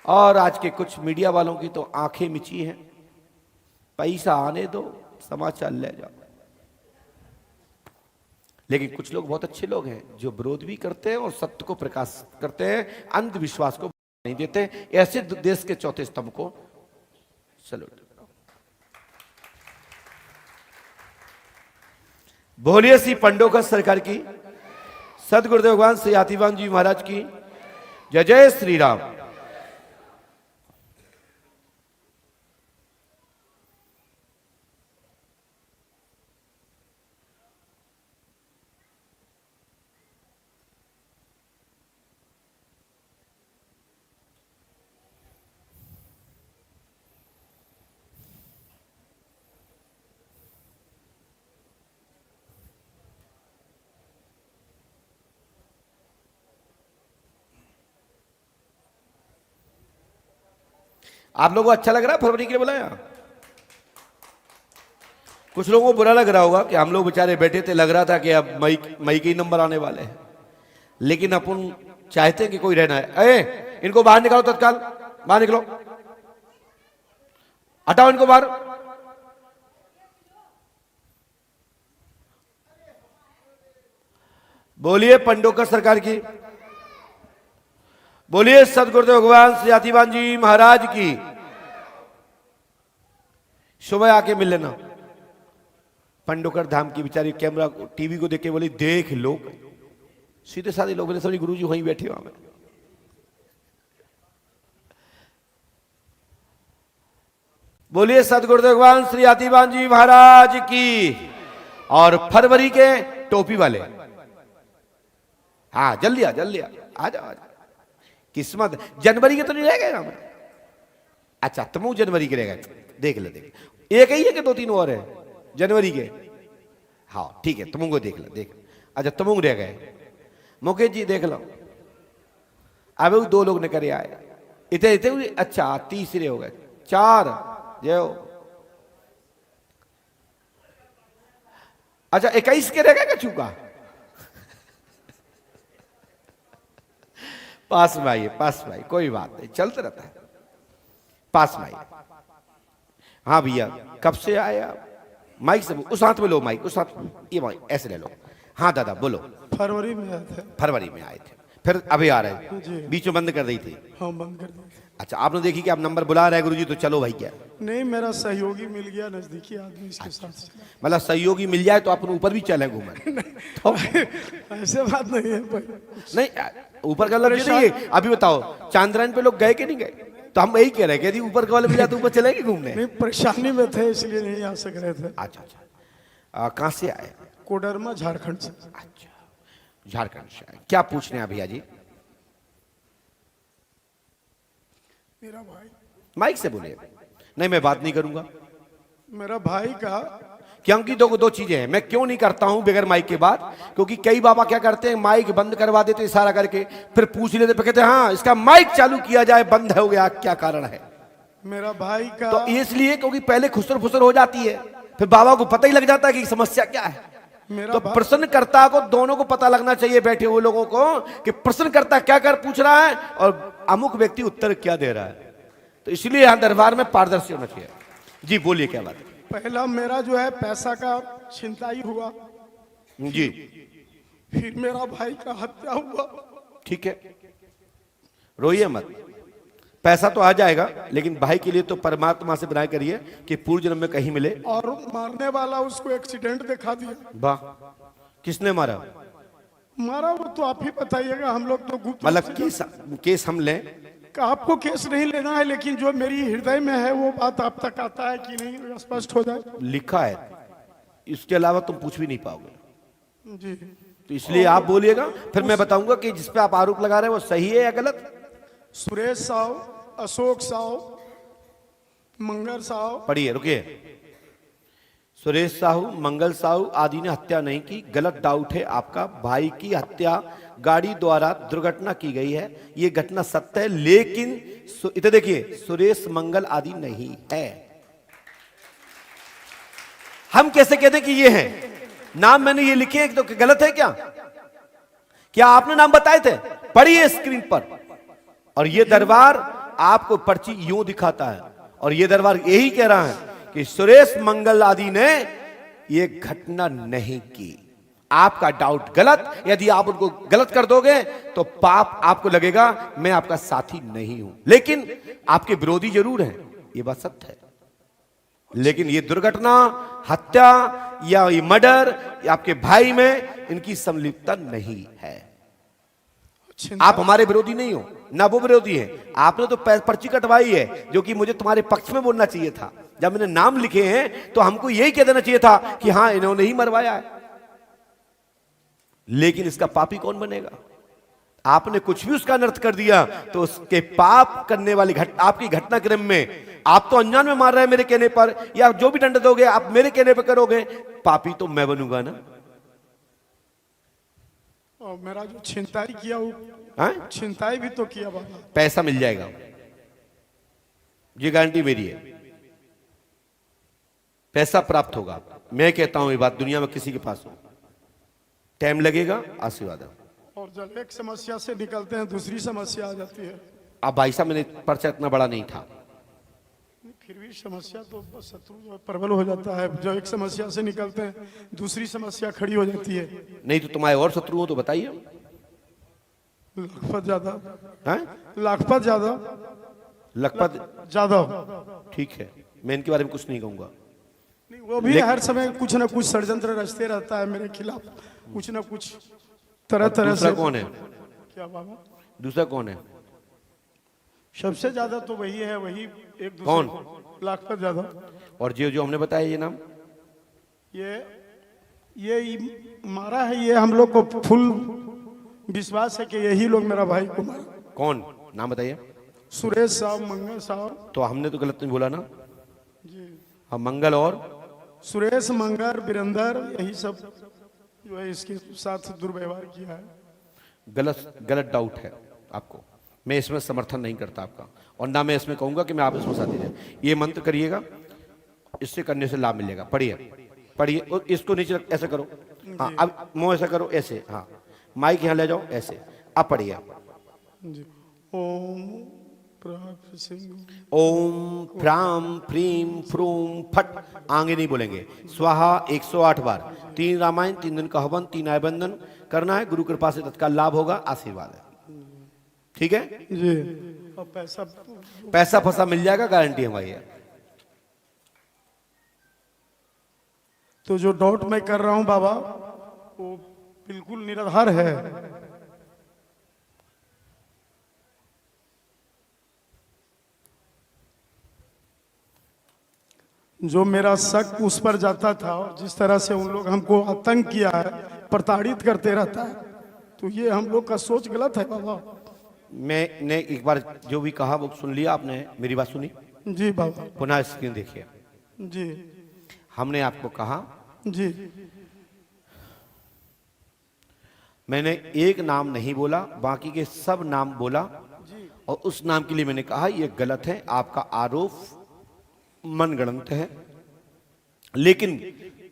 और आज के कुछ मीडिया वालों की तो आंखें मिची हैं, पैसा आने दो समाचार ले जाओ। लेकिन कुछ लोग बहुत अच्छे लोग हैं जो विरोध भी करते हैं और सत्य को प्रकाश करते हैं, अंधविश्वास को नहीं देते। ऐसे देश के चौथे स्तंभ को सैल्यूट। बोलिए श्री पंडोकर सरकार की, सदगुरुदेव भगवान श्री आतिवान जी महाराज की जय। जय श्री राम। आप लोगों को अच्छा लग रहा है फरवरी के लिए बुलाया? कुछ लोगों को बुरा लग रहा होगा कि हम लोग बेचारे बैठे थे, लग रहा था कि अब मई के ही नंबर आने वाले हैं, लेकिन अपन चाहते हैं कि कोई रहना है। इनको बाहर निकालो तत्काल, बाहर निकलो, हटाओ इनको बाहर। बोलिए पंडोकर सरकार की, बोलिए सदगुरुदेव भगवान श्री आतिवान जी महाराज की। सुबह आके मिल लेना। पंडोकर धाम की बेचारी कैमरा टीवी को देख के बोली देख लोग, सीधे साधे लोग बोले, सभी गुरुजी वहीं बैठे वहां में। बोलिए सदगुरुदेव भगवान श्री आतिवान जी महाराज की। और फरवरी के टोपी वाले, हाँ जल्दी आ, जल्दी आ जाओ। किस्मत जनवरी के तो नहीं रह गए ना? अच्छा तुम जनवरी के रह गए, देख ले, देख एक ही है कि दो तीन और है जनवरी के? हाँ ठीक है, तुमको देख लो, देख। अच्छा तुम रह गए, मुकेश जी देख लो। अब वो दो लोग निकल आए, इतने इतने। अच्छा तीसरे हो गए, चार जय हो। अच्छा 21 के रह गए कछू का? पास में आइए, पास में आइए, कोई बात नहीं, चलता रहता है, पास में आइए। हाँ भैया कब से आए आप? माइक से उस हाथ में लो, माइक उस हाथ, ये माइक ऐसे ले लो। हाँ दादा बोलो। फरवरी में आए थे। फरवरी में आए थे, फिर अभी आ रहे हैं, बीच में बंद कर दी थी? हाँ बंद कर दी। अच्छा आपने देखी कि आप नंबर बुला रहे हैं गुरुजी, तो चलो भाई क्या? नहीं मेरा सहयोगी मिल गया, नजदीकी आदमी, इसके साथ। मतलब सहयोगी मिल जाए तो अपन ऊपर भी चले घूमे? तो ऐसे बात नहीं है भाई। नहीं ऊपर का लफ्ज नहीं है। अभी बताओ चांद्रायन पे लोग गए कि नहीं गए? तो हम यही कह रहे हैं कि ऊपर वाले मिल जाए तो ऊपर चलेंगे घूमने। नहीं परेशानी में थे इसलिए नहीं आ सक रहे थे। अच्छा अच्छा, कहाँ से आए? कोडरमा झारखंड से। अच्छा झारखंड से आए, क्या पूछने हैं भैया जी? मेरा भाई, माइक से बोलिए। नहीं मैं बात नहीं करूंगा। मेरा भाई का, क्योंकि दो चीजें हैं, मैं क्यों नहीं करता हूं बगैर माइक के बाद, क्योंकि कई बाबा क्या करते हैं माइक बंद करवा देते इशारा करके, फिर पूछ लेते, फिर कहते हैं हाँ इसका माइक चालू किया जाए, बंद हो गया, क्या कारण है? मेरा भाई का तो इसलिए क्योंकि पहले खुसर फुसर हो जाती है, फिर बाबा को पता ही लग जाता है कि समस्या क्या है। तो प्रश्नकर्ता को, दोनों को पता लगना चाहिए, बैठे हुए लोगों को, कि प्रश्नकर्ता क्या कर पूछ रहा है और अमुक व्यक्ति उत्तर क्या दे रहा है। तो इसलिए यहां दरबार में पारदर्शी होना चाहिए। जी बोलिए क्या बात है? पहला मेरा जो है पैसा का छिनताई हुआ जी, फिर मेरा भाई का हत्या हुआ। ठीक है, रोइए मत, पैसा तो आ जाएगा, लेकिन भाई के लिए तो परमात्मा से विनय करिए कि पूर्व जन्म में कहीं मिले। और मारने वाला उसको एक्सीडेंट दिखा दिया। वाह, किसने मारा? मारा वो तो आप ही बताइएगा, हम लोग तो गुप्त मतलब रूप से केस हम लें? आपको केस नहीं लेना है, लेकिन जो मेरी हृदय में है वो बात आप तक आता है कि नहीं, स्पष्ट हो जाए। लिखा है, इसके अलावा तुम पूछ भी नहीं पाओगे। जी, तो इसलिए आप बोलिएगा, फिर मैं बताऊंगा कि जिस पे आप आरोप लगा रहे हैं वो सही है या गलत। सुरेश साव, अशोक साव, मंगल साव। पढ़िए, रुकिए। सुरेश साहू, मंगल साहू आदि ने हत्या नहीं की, गलत डाउट है आपका। भाई की हत्या गाड़ी द्वारा दुर्घटना की गई है, ये घटना सत्य है, लेकिन इधर देखिए, सुरेश मंगल आदि नहीं है। हम कैसे कहते हैं कि ये है? नाम मैंने ये लिखे हैं तो गलत है क्या? क्या आपने नाम बताए थे? पढ़िए स्क्रीन पर। और ये दरबार आपको पर्ची यूं दिखाता है, और ये दरबार यही कह रहा है कि सुरेश मंगल आदि ने ये घटना नहीं की। आपका डाउट गलत, यदि आप उनको गलत कर दोगे तो पाप आपको लगेगा, मैं आपका साथी नहीं हूं, लेकिन आपके विरोधी जरूर हैं, ये बात सत्य है। लेकिन ये दुर्घटना, हत्या या ये मर्डर आपके भाई में इनकी संलिप्तता नहीं है। आप हमारे विरोधी नहीं हो, ना वो विरोधी है। आपने तो पर्ची कटवाई है, जो कि मुझे तुम्हारे पक्ष में बोलना चाहिए था। जब मैंने नाम लिखे हैं तो हमको यही कह देना चाहिए था कि हाँ, इन्होंने ही मरवाया है। लेकिन इसका पापी कौन बनेगा? आपने कुछ भी उसका अनर्थ कर दिया तो उसके पाप करने वाली आपकी घटनाक्रम में आप तो अनजान में मार रहे हैं मेरे कहने पर, या जो भी दंड दोगे आप मेरे कहने पर करोगे, पापी तो मैं बनूंगा ना। और मेरा जो छिनताई किया वो छिनताई भी तो किया बाबा। पैसा मिल जाएगा, ये गारंटी मेरी है। पैसा प्राप्त होगा, मैं कहता हूं ये बात दुनिया में किसी के पास हो। टाइम लगेगा, आशीर्वाद है। और जब एक समस्या से निकलते हैं दूसरी समस्या आ जाती है। अब भाई साहब, मैंने पर्चा इतना बड़ा नहीं था, फिर भी समस्या तो शत्रु जो है प्रबल हो जाता है। जो एक समस्या से निकलते हैं दूसरी समस्या खड़ी हो जाती है। नहीं तो तुम्हारे और शत्रु हो तो बताइए। लखपत ज्यादा, हैं? लखपत ज्यादा, लखपत ज्यादा। ठीक है, मैं इनके बारे में कुछ नहीं कहूंगा। नहीं, वो भी हर समय कुछ ना कुछ षड्यंत्र रचते रहता है मेरे खिलाफ, कुछ ना कुछ तरह तरह से। दूसरा कौन है? क्या बाबा? दूसरा कौन है? सबसे ज्यादा तो वही है, वही एक दूसरे कौन? लखपत ज्यादा। और जो हमने बताया ये नाम, ये मारा है, ये हम लोग को फुल विश्वास है कि यही लोग मेरा भाई को मारा। कौन? नाम बताइए। सुरेश साहब, मंगल साहब। तो हमने तो गलत नहीं बोला ना? जी, हम मंगल और सुरेश, मंगल, वीरेंद्र, यही सब जो है इसके साथ दुर्व्यवहार किया है। गलत डाउट है आपको। मैं इसमें समर्थन नहीं करता आपका, और ना मैं इसमें कहूंगा कि मैं आप इसमें साथ दीजिए। ये मंत्र करिएगा, इससे करने से लाभ मिलेगा। पढ़िए पढ़िए, और इसको नीचे ऐसे करो। हाँ, अब मुंह ऐसा करो, ऐसे। हाँ, माइक यहाँ ले जाओ, ऐसे। अब पढ़िए। जी। ओम प्राक सिंह, ओम फ्राम फ्रीम फ्रूम फट, आगे नहीं बोलेंगे। स्वाहा 108 बार। 3 रामायण, 3 दिन का हवन, 3 आयबंधन करना है। गुरु कृपा से तत्काल लाभ होगा, आशीर्वाद है। ठीक है जी। और पैसा फंसा मिल जाएगा, गारंटी हमारी है। तो जो डाउट मैं कर रहा हूं बाबा, वो बिल्कुल निराधार है। जो मेरा शक उस पर जाता था, और जिस तरह से उन लोग हमको आतंक किया है, प्रताड़ित करते रहता है, तो ये हम लोग का सोच गलत है बाबा। मैंने एक बार जो भी कहा वो सुन लिया आपने, मेरी बात सुनी? जी बाबा। पुनः स्क्रीन देखिए। जी हमने आपको कहा, जी। मैंने एक नाम नहीं बोला, बाकी के सब नाम बोला, और उस नाम के लिए मैंने कहा ये गलत है, आपका आरोप मनगढ़ंत है। लेकिन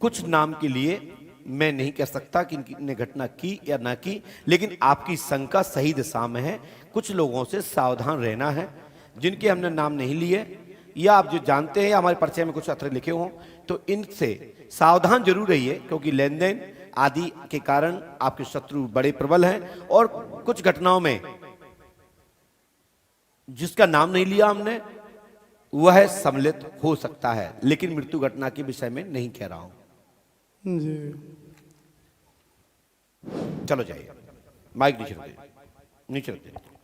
कुछ नाम के लिए मैं नहीं कह सकता कि इनने घटना की या ना की, लेकिन आपकी शंका सही दिशा में है। कुछ लोगों से सावधान रहना है, जिनके हमने नाम नहीं लिए, या आप जो जानते हैं हमारे परिचय में कुछ अत्र लिखे हों, तो इनसे सावधान जरूर रहिए, क्योंकि लेन देन आदि के कारण आपके शत्रु बड़े प्रबल हैं, और कुछ घटनाओं में जिसका नाम नहीं लिया हमने वह सम्मिलित हो सकता है, लेकिन मृत्यु घटना के विषय में नहीं कह रहा हूं। जी चलो जाइए, माइक नीचे रख दीजिए, नीचे रख दीजिए।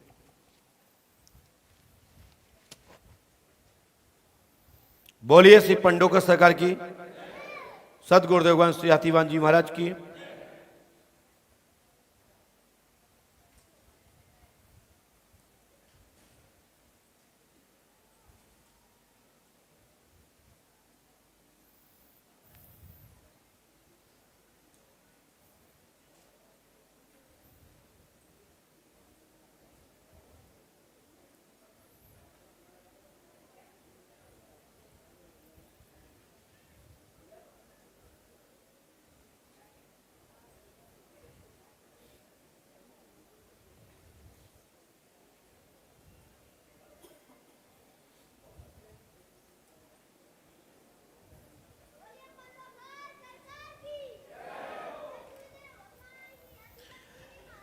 बोलिए श्री पंडोकर सरकार की, सदगुरुदेवगण श्री हाथीवान जी महाराज की।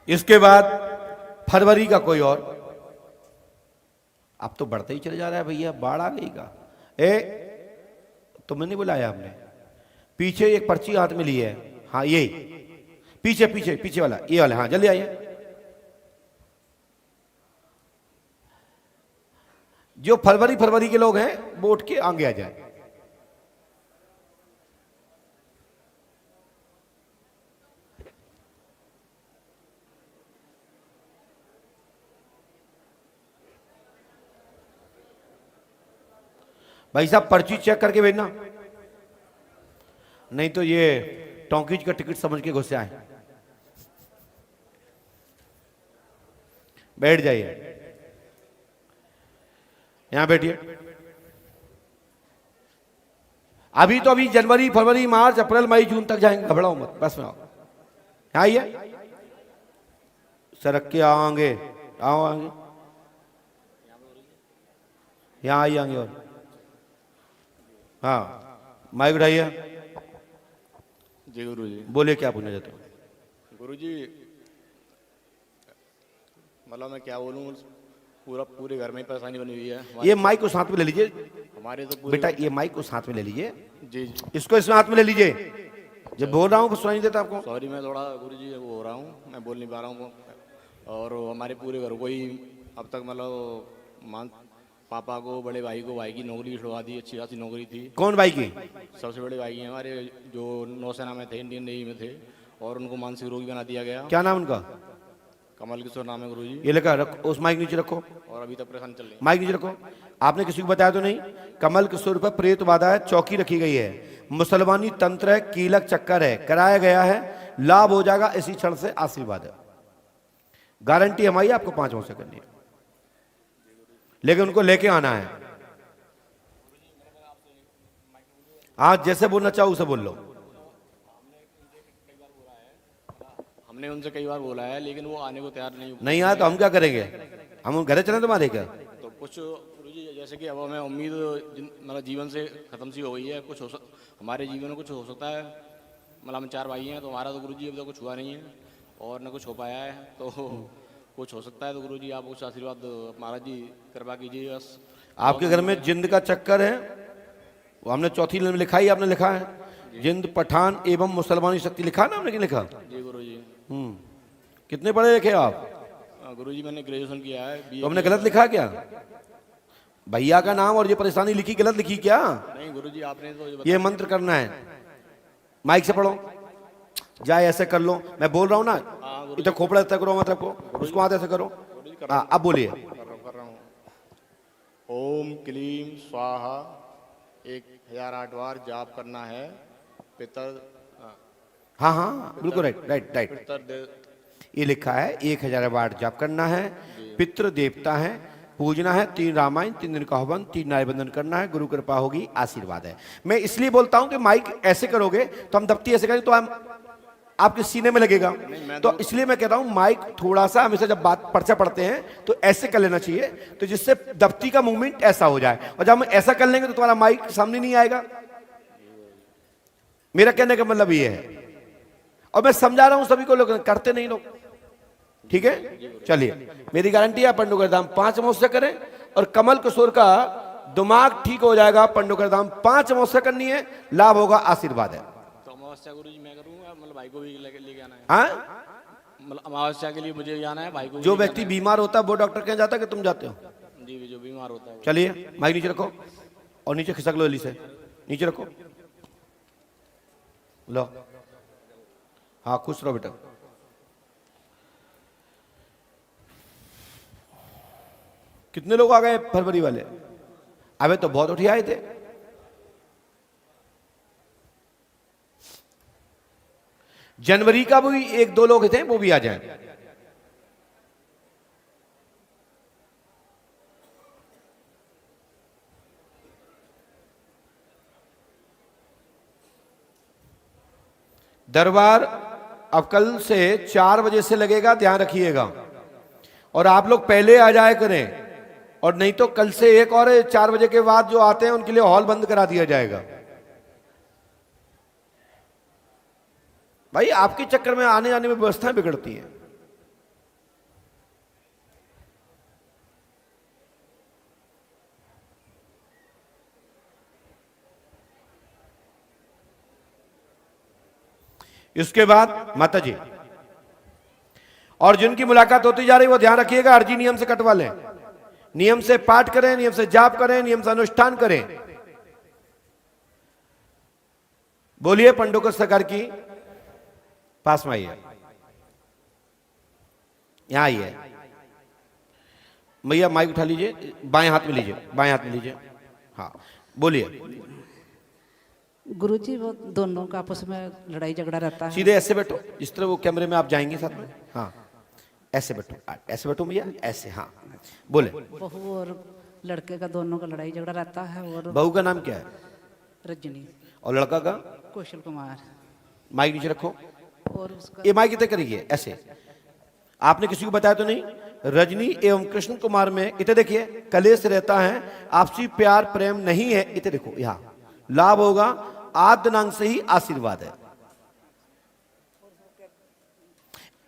इसके बाद फरवरी का कोई और, अब तो बढ़ते ही चले जा रहा है भैया, बाढ़ आ गई का। तुमने नहीं बुलाया हमने, पीछे एक पर्ची हाथ में ली है, हाँ यही पीछे पीछे पीछे वाला, ये वाला, हाँ जल्दी आइए। जो फरवरी के लोग हैं वो उठ के आगे आ जाए। भाई साहब पर्ची चेक करके भेजना, नहीं तो ये टॉकीज का टिकट समझ के घुसे आए। बैठ जाइए, यहां बैठिए। अभी तो अभी जनवरी फरवरी मार्च अप्रैल मई जून तक जाएंगे, घबराओ मत, बस में आओ। यहां आइए, सरक के आओगे, आओ आगे, यहां आइए आगे। और हाँ माइक उठाइए। जी गुरु जी। बोलिए क्या पूछना चाहते हो। गुरु जी मतलब मैं क्या बोलूँ, पूरे घर में ही परेशानी बनी हुई है। ये माइक को साथ में ले लीजिए हमारे तो बेटा, ये माइक को साथ में ले लीजिए, जी जी इसको इसमें हाथ में ले लीजिए। जब बोल रहा हूँ सुनाई नहीं देता आपको। सॉरी, मैं थोड़ा गुरु जी वो हो रहा हूँ, मैं बोल नहीं पा रहा हूँ। और हमारे पूरे घर को ही अब तक मतलब पापा को, बड़े भाई को, भाई की नौकरी छुड़वा दी, अच्छी खासी नौकरी थी। कौन भाई की? सबसे बड़े भाई हैं हमारे, जो नौसेना में थे, इंडियन नेवी में थे, और उनको मानसिक रोगी बना दिया गया। क्या नाम उनका? कमल किशोर नाम है गुरु जी। ये लिखा रखो, उस माइक नीचे रखो, और अभी तक परेशान चल रही है। माइक नीचे रखो। आपने किसी को बताया तो नहीं? कमल किशोर पर प्रेत बाधा है, चौकी रखी गई है, मुसलमानी तंत्र है, कीलक चक्कर है, कराया गया है, लाभ हो जाएगा इसी क्षण से, आशीर्वाद है। गारंटी हमारी आपको 5 वर्ष करनी है, लेकिन उनको लेके आना है। आज जैसे बोलना चाहो उसे बोल लो। हमने उनसे कई बार बोला है, लेकिन वो आने को तैयार नहीं आया तो हम क्या करेंगे? हम घरे चले तुम्हारे क्या? तो कुछ गुरु जी जैसे कि अब हमें उम्मीद मतलब जीवन से खत्म सी हो गई है। हमारे जीवन में कुछ हो सकता है। मतलब हम 4 भाई हैं, तो हमारा तो गुरु जी अभी तक कुछ हुआ नहीं है और न कुछ हो पाया है, तो कुछ हो सकता है। तो गुरु जी आप कुछ आशीर्वाद महाराज जी कृपा कीजिए बस। आपके घर में जिंद का चक्कर है, वो हमने चौथी लाइन में लिखा ही, आपने लिखा है जिंद पठान एवं मुसलमानी शक्ति, लिखा ना आपने? लिखा जी गुरु जी। कितने पढ़े लिखे आप? गुरु जी मैंने ग्रेजुएशन किया है। तो हमने गलत लिखा क्या? भैया का नाम और ये परेशानी लिखी गलत लिखी क्या? नहीं गुरु जी, आपने तो ये मंत्र करना है, माइक से पढ़ो, जाए ऐसे कर लो। मैं बोल रहा हूँ ना, इधर खोपड़ा ऐसा करो, मतलब को उसको हाथ ऐसे करो। हाँ अब बोलिए। कर रहा हूँ। ओम क्लीम स्वाहा 1008 बार जाप करना है। पितर हाँ हाँ बिल्कुल राइट राइट राइट। पितर ये लिखा है 1000 बार जाप करना है, पितृ देवता है, पूजना है, 3 रामायण, 3 दिन का हवन, 3 नायबंधन करना है, गुरु कृपा होगी, आशीर्वाद है। मैं इसलिए बोलता हूं कि माइक ऐसे करोगे तो हम दफ्ती ऐसे करेंगे तो हम आपके सीने में लगेगा, तो इसलिए मैं कहता हूं माइक थोड़ा सा हमेशा जब बात पर्चा पढ़ते हैं तो ऐसे कर लेना चाहिए, तो जिससे दफ्ती का मूवमेंट ऐसा हो जाए। और जब हम ऐसा कर लेंगे तो तुम्हारा माइक सामने नहीं आएगा। मेरा कहने का मतलब ये है, और मैं समझा रहा हूं सभी को, लोग करते नहीं लोग। ठीक है, चलिए मेरी गारंटी है पंडोकर धाम 5 अमावस्या करें और कमल किशोर का दिमाग ठीक हो जाएगा। पंडोकर धाम 5 अमावस्या करनी है, लाभ होगा, आशीर्वाद है। तो अमावस्या गुरु जी मैं करूँगा, मतलब भाई को भी लेके आना है। हाँ, मतलब अमावस्या के लिए मुझे भी आना है, भाई को भी जो लेके व्यक्ति बीमार होता है वो डॉक्टर के यहाँ जाता है कि तुम जाते हो? आना है। जी जो बीमार होता है वो। चलिए माइक नीचे रखो और नीचे खिसक लो जल्दी से, नीचे रखो, लो। हाँ खुश रहो बेटा। कितने लोग आ गए फरवरी वाले? अबे तो बहुत उठी आए थे। जनवरी का भी 1-2 लोग थे, वो भी आ जाए। दरबार अब कल से 4 बजे से लगेगा, ध्यान रखिएगा। और आप लोग पहले आ जाए करें, और नहीं तो कल से एक और 4 बजे के बाद जो आते हैं उनके लिए हॉल बंद करा दिया जाएगा। भाई आपके चक्कर में आने जाने में व्यवस्थाएं बिगड़ती हैं। इसके बाद माता जी और जिनकी मुलाकात होती जा रही वो ध्यान रखिएगा, अर्जी नियम से कटवा लें, नियम से पाठ करें, नियम से जाप करें, नियम से अनुष्ठान करें। बोलिए पंडोकर सरकार की। पास में आइए, यहां आइए भैया, माइक उठा लीजिए, बाएं हाथ में लीजिए, बाएं हाथ में लीजिए। हाँ बोलिए। गुरुजी वो दोनों का आपस में लड़ाई झगड़ा रहता है। सीधे ऐसे बैठो, जिस तरह वो कैमरे में आप जाएंगे साथ में। हाँ ऐसे बैठो, ऐसे बैठो भैया, ऐसे। हाँ बोले। बहू और लड़के का दोनों का लड़ाई झगड़ा रहता है। और बहू का नाम क्या है? रजनी। और लड़का का? कौशल कुमार। माइक नीचे रखो, और उसका ये माइक इतने करिए ऐसे। आपने किसी को बताया तो नहीं? रजनी एवं कृष्ण कुमार में इतने देखिए कलेश रहता है, आपसी प्यार प्रेम नहीं है। इतने देखो, यहाँ लाभ होगा, आद दिनांक से ही आशीर्वाद है।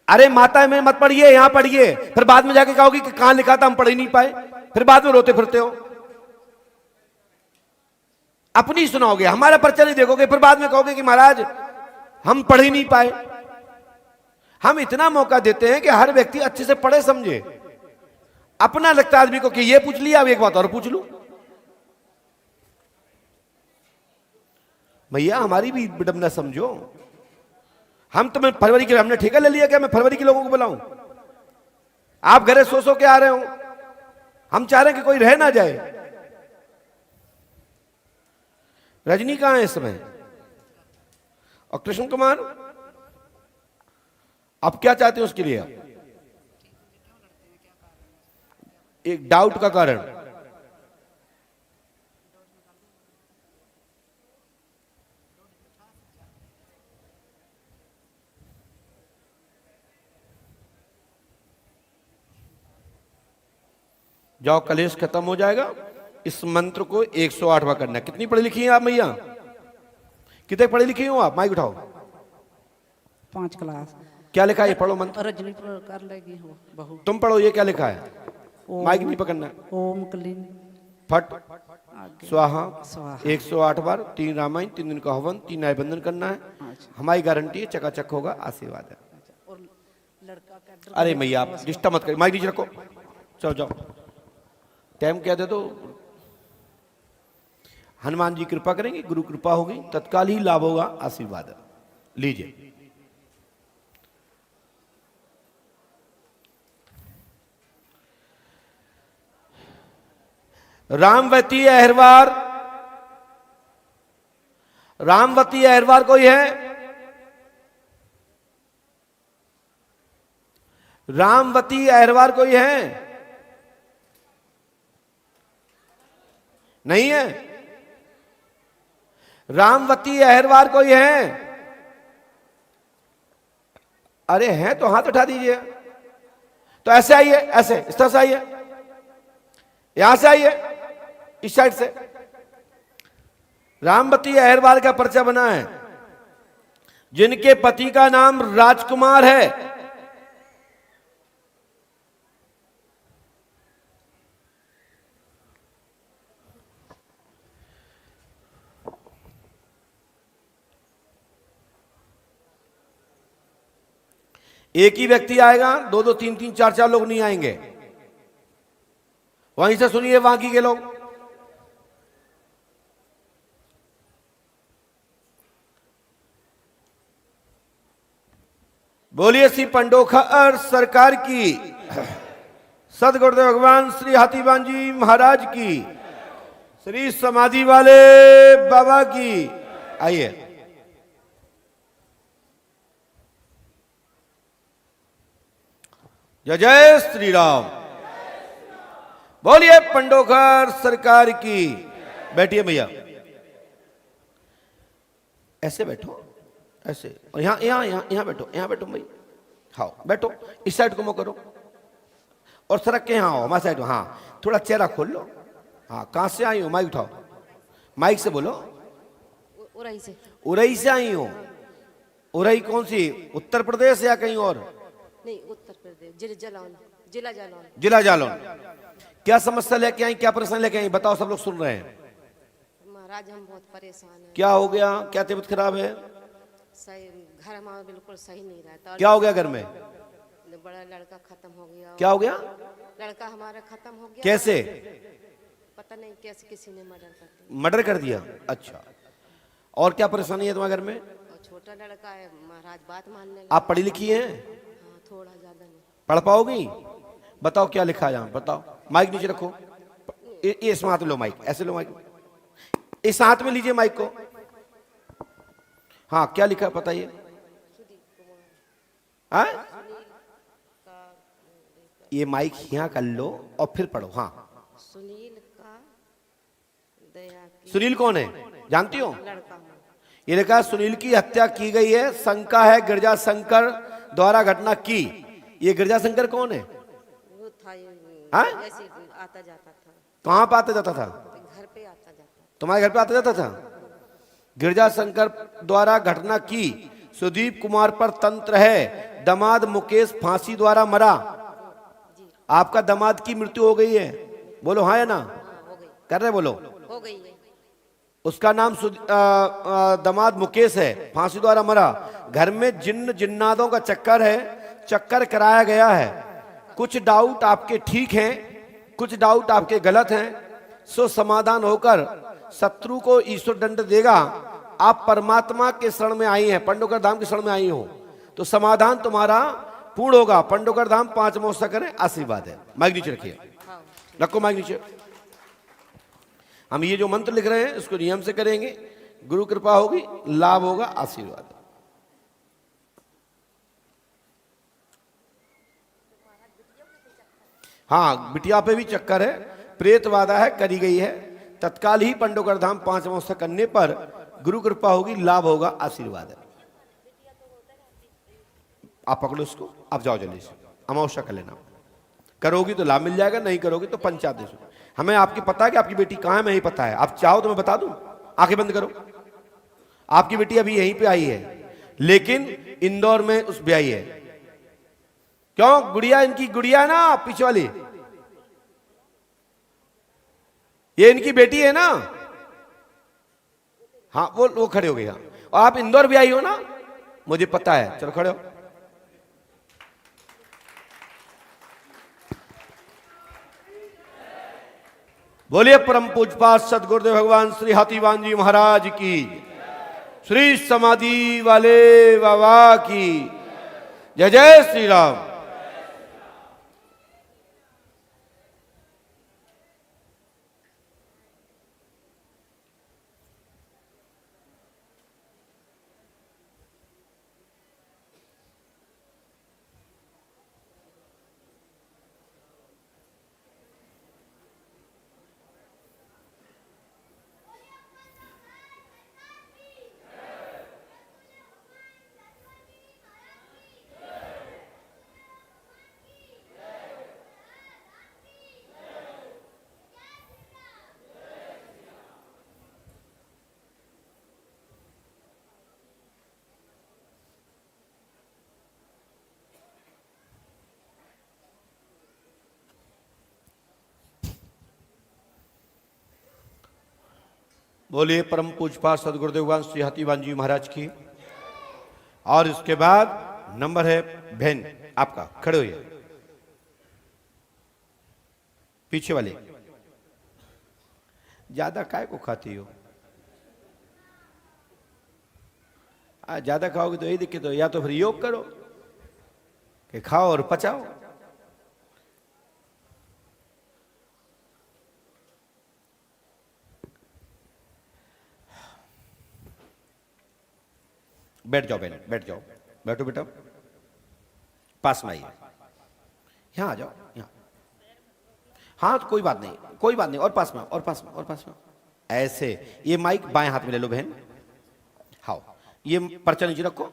अरे माता में मत पढ़िए, यहां पढ़िए, फिर बाद में जाके कहोगे कि कहां लिखा था हम पढ़ ही नहीं पाए, फिर बाद में रोते फिरते हो। अपनी सुनाओगे, हमारा पर्चा नहीं देखोगे, फिर बाद में कहोगे कि महाराज हम पढ़ ही नहीं पाए। हम इतना मौका देते हैं कि हर व्यक्ति अच्छे से पढ़े समझे। अपना लगता है आदमी को कि ये पूछ लिया, अब एक बात और पूछ लूं। भैया हमारी भी विडंबना समझो। हम तो मैं फरवरी के, हमने ठेका ले लिया क्या मैं फरवरी के लोगों को बुलाऊं? आप घरे सो के आ रहे हो, हम चाह रहे हैं कि कोई रह ना जाए। रजनी कहां है इस समय? और कृष्ण कुमार, आप क्या चाहते हैं उसके लिए? एक डाउट का कारण, जाओ कलेश खत्म हो जाएगा। इस मंत्र को 108वां करना है। कितनी पढ़ी लिखी हैं आप मैया? कितने पढ़ी लिखी हो आप? माइक उठाओ। 5 क्लास। क्या लिखा है? ये पढ़ो मंत्र। रजनी कर लेगी वो बहू। तुम पढ़ो, ये क्या लिखा है? माइक नहीं पकड़ना है। ओम क्लीन फट आगे स्वाहा स्वाहा। 108 बार, 3 रामायण, 3 दिन का हवन, 3 न्याय बंधन करना है। हमारी गारंटी है, चकाचक होगा, आशीर्वाद है। और लड़का का अरे मैया आप डिस्टर्ब मत करिए, माइक नीचे रखो, चलो जाओ। टाइम क्या दे दो। हनुमान जी कृपा करेंगे, गुरु कृपा होगी, तत्काल ही लाभ होगा, आशीर्वाद है। लीजिए। रामवती अहरवार, रामवती अहरवार कोई है? रामवती अहरवार कोई है? नहीं है? रामवती अहरवार कोई है? अरे हैं तो हाथ उठा दीजिए। तो ऐसे आइए, ऐसे इस तरह से आइए, यहां से आइए, इस साइड से। रामवती अहरवार का पर्चा बना है, जिनके पति का नाम राजकुमार है। एक ही व्यक्ति आएगा, दो दो तीन तीन चार चार लोग नहीं आएंगे। वहीं से सुनिए बाकी के लोग। बोलिए श्री पंडोखर सरकार की, सदगुरुदेव भगवान श्री हाथीवान जी महाराज की, श्री समाधि वाले बाबा की। आइए। जय जय श्री राम। बोलिए पंडोखर सरकार की। बैठिए भैया, ऐसे बैठो, ऐसे। और यहां यहां यहां यहां बैठो, यहां बैठो भाई। हाँ बैठो, इस साइड को मुंह करो और सरक के यहां आओ, हमारे साइड। हाँ थोड़ा चेहरा खोल लो। हाँ कहां से आई हो? माइक उठाओ, माइक से बोलो। उरई से। उरई से आई हो? उरई कौन सी, उत्तर प्रदेश या कहीं और? नहीं, उत्तर प्रदेश, जिला जालौन। जिला जालौन। क्या समस्या लेके आई, क्या परेशानी लेके आई, बताओ, सब लोग सुन रहे हैं। महाराज हम बहुत परेशान हैं। क्या हो गया, क्या तबीयत खराब है? सही, घर हमारा बिल्कुल सही नहीं रहता। क्या हो गया घर में? बड़ा लड़का खत्म हो गया। क्या हो गया? लड़का हमारा खत्म हो गया। कैसे? पता नहीं कैसे किसी ने मर्डर कर दिया। मर्डर कर दिया? अच्छा। और क्या परेशानी है तुम्हारे घर में? और छोटा लड़का है महाराज, बात मानने लगा। आप पढ़ी लिखी हैं? हाँ थोड़ा ज्यादा नहीं। पढ़ पाओगी? बताओ क्या लिखा है यहाँ, बताओ। माइक नीचे रखो, इस हाथ में लो माइक, ऐसे लो माइक, इस हाथ में लीजिए माइक को। हाँ क्या लिखा है बताइए। हाँ ये माइक यहाँ कर लो और फिर पढ़ो। हाँ सुनील का दया की। सुनील कौन है, जानती हो? लड़का हूँ। ये लिखा है सुनील की हत्या की गई है, शंका है गिरजा शंकर द्वारा घटना की। ये गिरजा शंकर कौन है? वो था हाँ? ऐसे आता जाता था। कहाँ पे आता जाता था? घर पे आता जाता। तुम्हारे घर पे आता जाता था? गिरजा शंकर द्वारा घटना की, सुदीप कुमार पर तंत्र है, दामाद मुकेश फांसी द्वारा मरा। आपका दामाद की मृत्यु हो गई है, बोलो हाँ या ना? हो गई। कर रहे बोलो। हो गई है। उसका नाम दामाद मुकेश है, फांसी द्वारा मरा। घर में जिन्न जिन्नादों का चक्कर है, चक्कर कराया गया है। कुछ डाउट आपके ठीक हैं, कुछ डाउट आपके गलत हैं, सो समाधान होकर शत्रु को ईश्वर दंड देगा। आप परमात्मा के शरण में आई हैं, पंडोकर धाम के शरण में आई हो, तो समाधान तुम्हारा पूर्ण होगा। पंडोकर धाम 5 महोत्सव करें, आशीर्वाद है। माइक नीचे रखिए, रखो माइक नीचे। हम ये जो मंत्र लिख रहे हैं इसको नियम से करेंगे, गुरु कृपा होगी, लाभ होगा, आशीर्वाद। हाँ बिटिया पे भी चक्कर है, प्रेत वादा है, करी गई है। तत्काल ही पंडोकर धाम 5 महोत्सव करने पर गुरु कृपा होगी, लाभ होगा, आशीर्वाद है। आप पकड़ो इसको, आप जाओ जल्दी से, अमावस्या कर लेना। करोगी तो लाभ मिल जाएगा, नहीं करोगी तो पंचायत दे। हमें आपकी पता है कि आपकी बेटी कहाँ है, मैं ही पता है। आप चाहो तो मैं बता दूं, आंखें बंद करो। आपकी बेटी अभी यहीं पे आई है, लेकिन इंदौर में उस ब्याई है। क्यों? गुड़िया, इनकी गुड़िया है ना पीछे वाली, ये इनकी बेटी है ना। हाँ वो खड़े हो गए। हाँ और आप इंदौर भी आई हो ना, मुझे पता है। चलो खड़े हो। बोलिए परम पूजपात सदगुरुदेव भगवान श्री हाथीवान जी महाराज की, श्री समाधि वाले बाबा की। जय जय श्री राम। बोलिए परम पूजपात सदगुरुदेव भगवान श्री हाथीवान जी महाराज की। और इसके बाद नंबर है बहन आपका, खड़े होइए, पीछे वाले। ज्यादा काय को खाती हो? ज्यादा खाओगे तो यही दिक्कत हो, या तो फिर योग करो कि खाओ और पचाओ। बैठ जाओ बहन, बैठ जाओ, बैठो बेटा, पास में आइए, यहां आ जाओ, यहां। हाँ तो कोई बात नहीं, कोई बात नहीं, और पास में, और पास में, और पास में, ऐसे। ये माइक बाएं हाथ में ले लो बहन, हाँ ये पर्चा नीचे रखो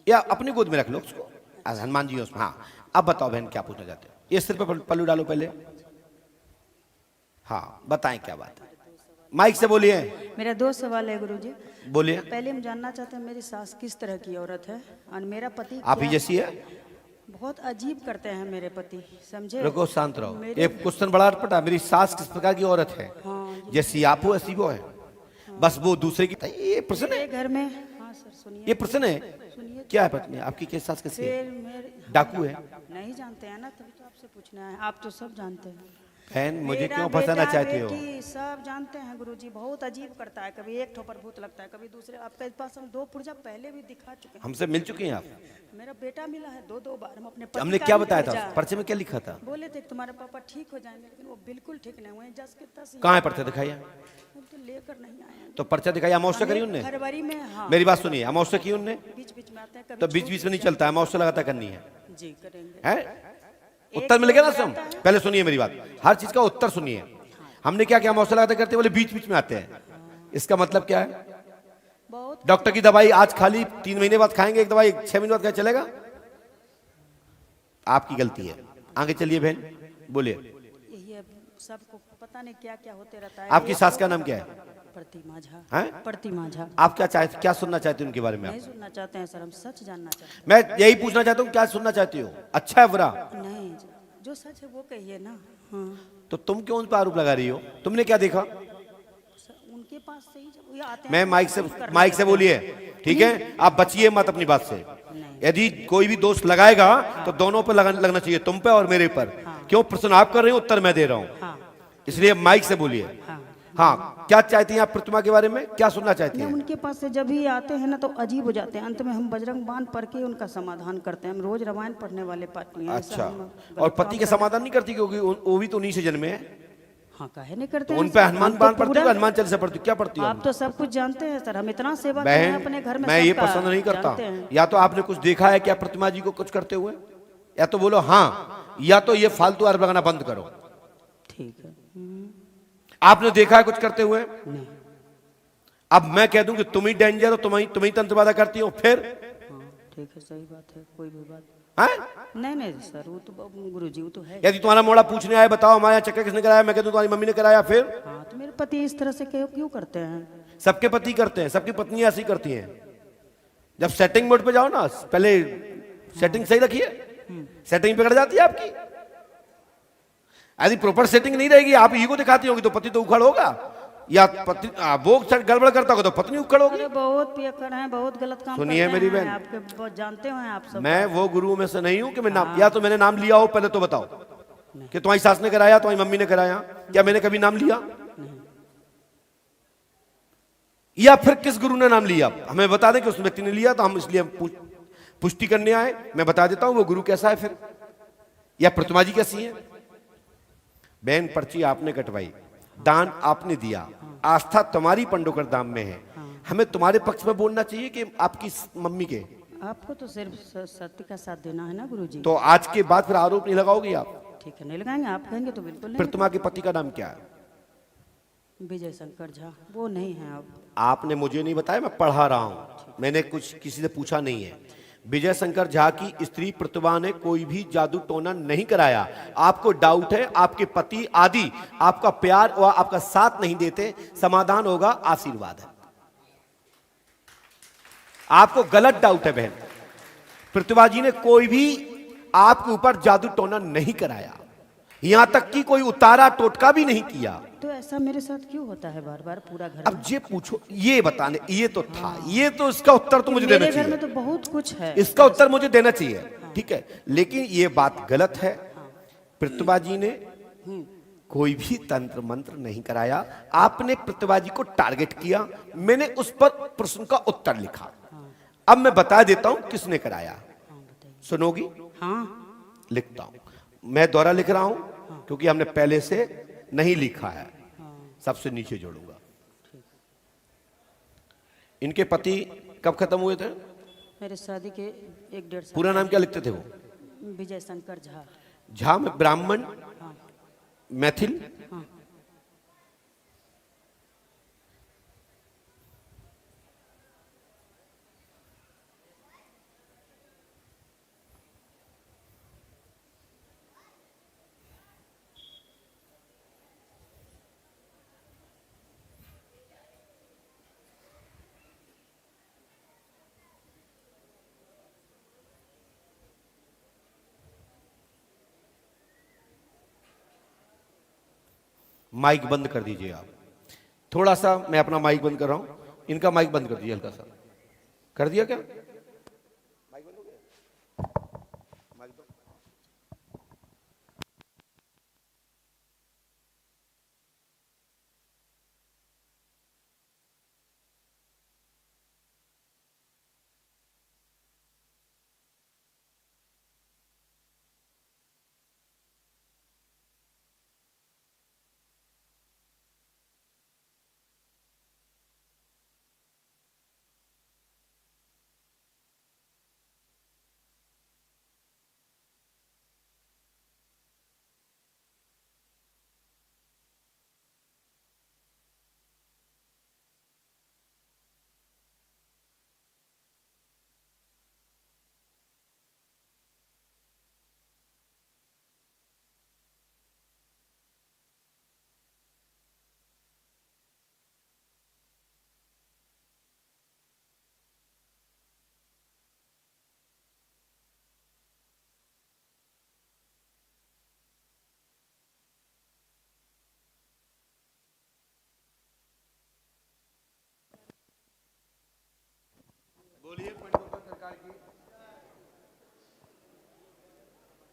या अपनी गोद में रख लो उसको, हनुमान जी उसमें। हाँ अब बताओ बहन क्या पूछना चाहते हो? ये सिर पे पल्लू डालो पहले, हाँ बताएं क्या बात है, माइक से बोलिए। मेरा 2 सवाल है गुरुजी। बोलिए। पहले हम जानना चाहते हैं मेरी सास किस तरह की औरत है और मेरा पति आप ही क्या- जैसी है? बहुत अजीब करते हैं मेरे पति, समझे? रुको, शांत रहो। मेरे- ये क्वेश्चन बड़ा अटपटा, मेरी सास किस प्रकार की औरत है? हाँ, जैसी आप हो ऐसी वो है, बस वो दूसरे की। ये प्रश्न है, मेरे घर में, हाँ सर सुनिए, ये प्रश्न है। क्या है पत्नी आपकी, के सास कैसी है? फिर मेरे डाकू है? नहीं जानते हैं ना, तभी तो आपसे पूछना है, आप तो सब जानते हैं। बहन मुझे मेरा क्यों फंसाना बेटा, चाहती हो? बेटी सब जानते हैं गुरुजी, बहुत अजीब करता है, कभी एक ठोपर भूत लगता है, कभी दूसरे। आपके पास हम 2 पुर्जा पहले भी दिखा चुके हैं। हमसे मिल चुके हैं आप? मेरा बेटा मिला है 2 बार। हम अपने पति हमने का क्या भी बताया था? पुर्जा- पर्चे में क्या लिखा था? बोले थे कि तुम्हारे पापा ठीक हो जाएंगे, लेकिन वो बिल्कुल ठीक नहीं हुए। जस के तस कहाँ है पर्चा, दिखाइए। वो तो लेकर नहीं आए हैं। तो पर्चा दिखाइए। अमावस्या करी उनने? फरवरी में, हाँ मेरी बात सुनिए, अमावस्या की उनने? बीच बीच में आते हैं, कभी तो बीच बीच में नहीं चलता है, अमावस्या लगातार करनी है, जी करेंगे। है? उत्तर मिल गया ना सब? पहले सुनिए मेरी बात, हर चीज का उत्तर सुनिए। हमने क्या किया, अमावस्या लगातार करते बोले बीच बीच में आते हैं, इसका मतलब क्या है? बहुत डॉक्टर की दवाई आज खाली 3 महीने बाद खाएंगे एक दवाई, 6 महीने बाद क्या चलेगा? आपकी गलती है। आगे चलिए बहन, बोलिए। यही है, सबको पता नहीं क्या क्या होते रहता है। आपकी सास का नाम क्या है? प्रतिमा झा। हैं? प्रतिमा झा। आप क्या चाहते, क्या सुनना चाहते हैं उनके बारे में? नहीं आप, सुनना चाहते हैं सर, हम सच जानना चाहते मैं यही पूछना चाहता हूँ, क्या सुनना चाहती हो, अच्छा है बुरा? हैं। नहीं, जो सच है वो कहिए ना। हाँ तो तुम क्यों उन पर आरोप लगा रही हो? तुमने क्या देखा? सर, उनके पास से ही जब ये आते हैं मैं तो माइक से, करने माइक से लगते हैं। बोलिए, ठीक है? आप बचिए मत अपनी बात से। यदि कोई भी दोस्त लगाएगा तो दोनों पर लगना चाहिए, तुम पे और मेरे पर। क्यों प्रश्न आप कर रहे हो, उत्तर मैं दे रहा हूँ, हाँ इसलिए माइक से बोलिए। हाँ क्या चाहती हैं आप प्रतिमा के बारे में, क्या सुनना चाहती नहीं, हैं? उनके पास से जब ही आते हैं ना तो अजीब हो जाते हैं। अंत में हम बजरंग बाण पढ़ के उनका समाधान करते हैं। हम रोज रामायण पढ़ने वाले पार्टी हैं। ऐसा अच्छा, हम गलत और काम पति का करते- समाधान नहीं करती, क्योंकि वो भी तो उन्हीं से जन्मे हैं। हाँ काहे नहीं करते तो हैं उन सर? पे हम हनुमान तो बाण पढ़ती हो, पूरा- हनुमान चालीसा पढ़ती हो, क्या पढ़ती हो? आप तो सब कुछ जानते हैं सर, हम इतना सेवा करते हैं अपने घर बहन में। मैं ये सबका पसंद नहीं करता। जानते हैं। या तो आपने कुछ देखा है क्या प्रतिमा जी को कुछ करते हुए, या तो बोलो हाँ, या तो ये फालतू आरोप लगाना बंद करो। ठीक है। आपने देखा है कुछ करते हुए? नहीं। अब मैं कह दूं कि तुम ही डेंजर हो, तुम ही तंत्रवादा करती हो, फिर? हाँ ठीक है, सही बात है, कोई भी बात हैं? नहीं सर, वो तो गुरुजी वो तो है। यदि तुम्हारा मोड़ा पूछने आए, बताओ हमारे यहाँ चक्कर किसने कराया, मैं कहता हूं तुम्हारी मम्मी ने कराया, फिर? हाँ तो मेरे पति इस तरह से क्यों करते हैं? सबके पति करते हैं, सबकी पत्नियां ऐसी करती हैं। जब सेटिंग मोड पे जाओ ना, पहले सेटिंग सही रखिए, सेटिंग बिगड़ जाती है आपकी। यदि प्रॉपर सेटिंग नहीं रहेगी, आप ईगो दिखाती होगी तो पति तो उखड़ होगा, या पति वो गड़बड़ करता होगा तो पत्नी उखड़ होगी। अरे बहुत पियक्कड़ हैं, बहुत गलत काम सुनिए करते मेरी हैं, बहन। आपके बहुत जानते हो आप सब। मैं वो गुरु में से नहीं हूं कि मैं नाम, या तो मैंने नाम लिया हो, पहले तो बताओ कि तुम्हारी सास ने कराया, तुम्हारी मम्मी ने कराया, क्या मैंने कभी नाम लिया? या फिर किस गुरु ने नाम लिया? हमें बता दें कि उस व्यक्ति ने लिया, तो हम इसलिए पुष्टि करने आए। मैं बता देता हूं वो गुरु कैसा है फिर, या प्रतिमा जी कैसी है। बहन पर्ची आपने कटवाई, दान आपने दिया, आस्था तुम्हारी पंडोकर धाम में है, हमें तुम्हारे पक्ष में बोलना चाहिए कि आपकी मम्मी के? आपको तो सिर्फ सत्य का साथ देना है ना गुरुजी। तो आज के बाद फिर आरोप नहीं लगाओगी आप? ठीक है, नहीं लगाएंगे, आप कहेंगे तो बिल्कुल नहीं। प्रतिमा के पति का नाम क्या है? विजय शंकर झा। वो नहीं है अब। आपने मुझे नहीं बताया, मैं पढ़ा रहा हूं, मैंने कुछ किसी से पूछा नहीं है। विजय शंकर झा की स्त्री प्रतिभा ने कोई भी जादू टोना नहीं कराया। आपको डाउट है, आपके पति आदि आपका प्यार और आपका साथ नहीं देते, समाधान होगा आशीर्वाद है। आपको गलत डाउट है बहन, प्रतिभा जी ने कोई भी आपके ऊपर जादू टोना नहीं कराया, यहां तक कि कोई उतारा टोटका भी नहीं किया। तो ऐसा मेरे साथ क्यों होता है बार बार पूरा घर अब में? ये पूछो, ये बताने, ये तो था, ये तो इसका उत्तर तो मुझे देना मेरे घर में चाहिए, तो बहुत कुछ है। इसका उत्तर मुझे देना चाहिए, ठीक है। लेकिन ये बात गलत है। प्रतिभा जी ने कोई भी तंत्र मंत्र नहीं कराया, आपने प्रतिभा जी को टारगेट किया, मैंने उस पर प्रश्न का उत्तर लिखा। अब मैं बता देता हूं किसने कराया, सुनोगी? हाँ लिखता हूं, मैं दोहरा लिख रहा हूं क्योंकि हमने पहले से नहीं लिखा है, सबसे नीचे जोड़ूंगा। इनके पति कब खत्म हुए थे? मेरे शादी के 1-1.5 साल। पूरा नाम क्या लिखते थे वो? विजय शंकर झा। झा में ब्राह्मण, मैथिल, माइक बंद कर दीजिए आप थोड़ा सा, मैं अपना माइक बंद कर रहा हूं, इनका माइक बंद कर दीजिए हल्का सा। कर दिया क्या? माइक बंद हो गया? माइक बंद। बोलिए पंडोकर सरकार की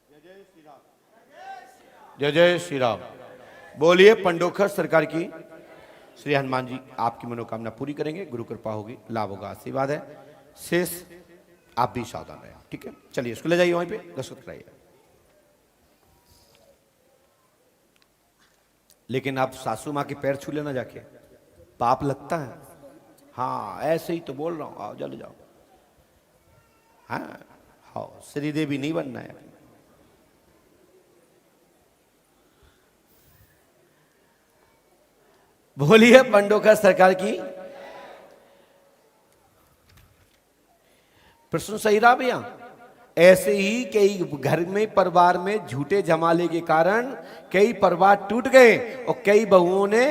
जय जय श्री राम, जय जय श्री राम। बोलिए पंडोकर सरकार की। श्री हनुमान जी आपकी मनोकामना पूरी करेंगे, गुरु कृपा होगी, लाभ होगा, आशीर्वाद है। शेष आप भी सावधान रहें, ठीक है। चलिए इसको ले जाइए, वहीं पे दस्तखत कराइए। लेकिन आप सासू माँ के पैर छू लेना जाके, पाप लगता है। हाँ ऐसे ही तो बोल रहा हूं, आओ जल्दी जाओ। हाँ हाँ, श्रीदेवी नहीं बनना है। बोलिए पंडोकर सरकार की। प्रश्न सही रहा भैया? ऐसे ही कई घर में परिवार में झूठे जमाले के कारण कई परिवार टूट गए और कई बहुओं ने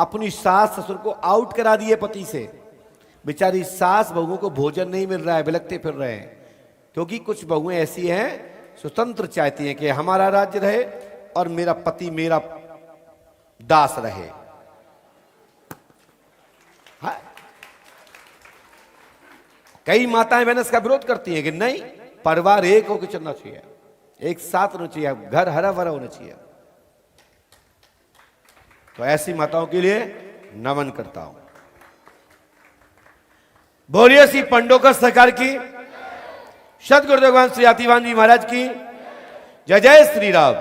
अपनी सास ससुर को आउट करा दिए पति से। बेचारी सास बहुओं को भोजन नहीं मिल रहा है, बिलखते फिर रहे हैं, क्योंकि कुछ बहुएं ऐसी हैं स्वतंत्र चाहती हैं कि हमारा राज्य रहे और मेरा पति मेरा दास रहे। हाँ। कई माताएं बहन इसका विरोध करती हैं कि नहीं, परिवार एक होकर चलना चाहिए, एक साथ होना चाहिए, घर हरा भरा होना चाहिए। तो ऐसी माताओं के लिए नमन करता हूं। बोलिए श्री पंडोकर सरकार की, सतगुरुदेव भगवान श्री आतिवान जी महाराज की जय जय श्री राम।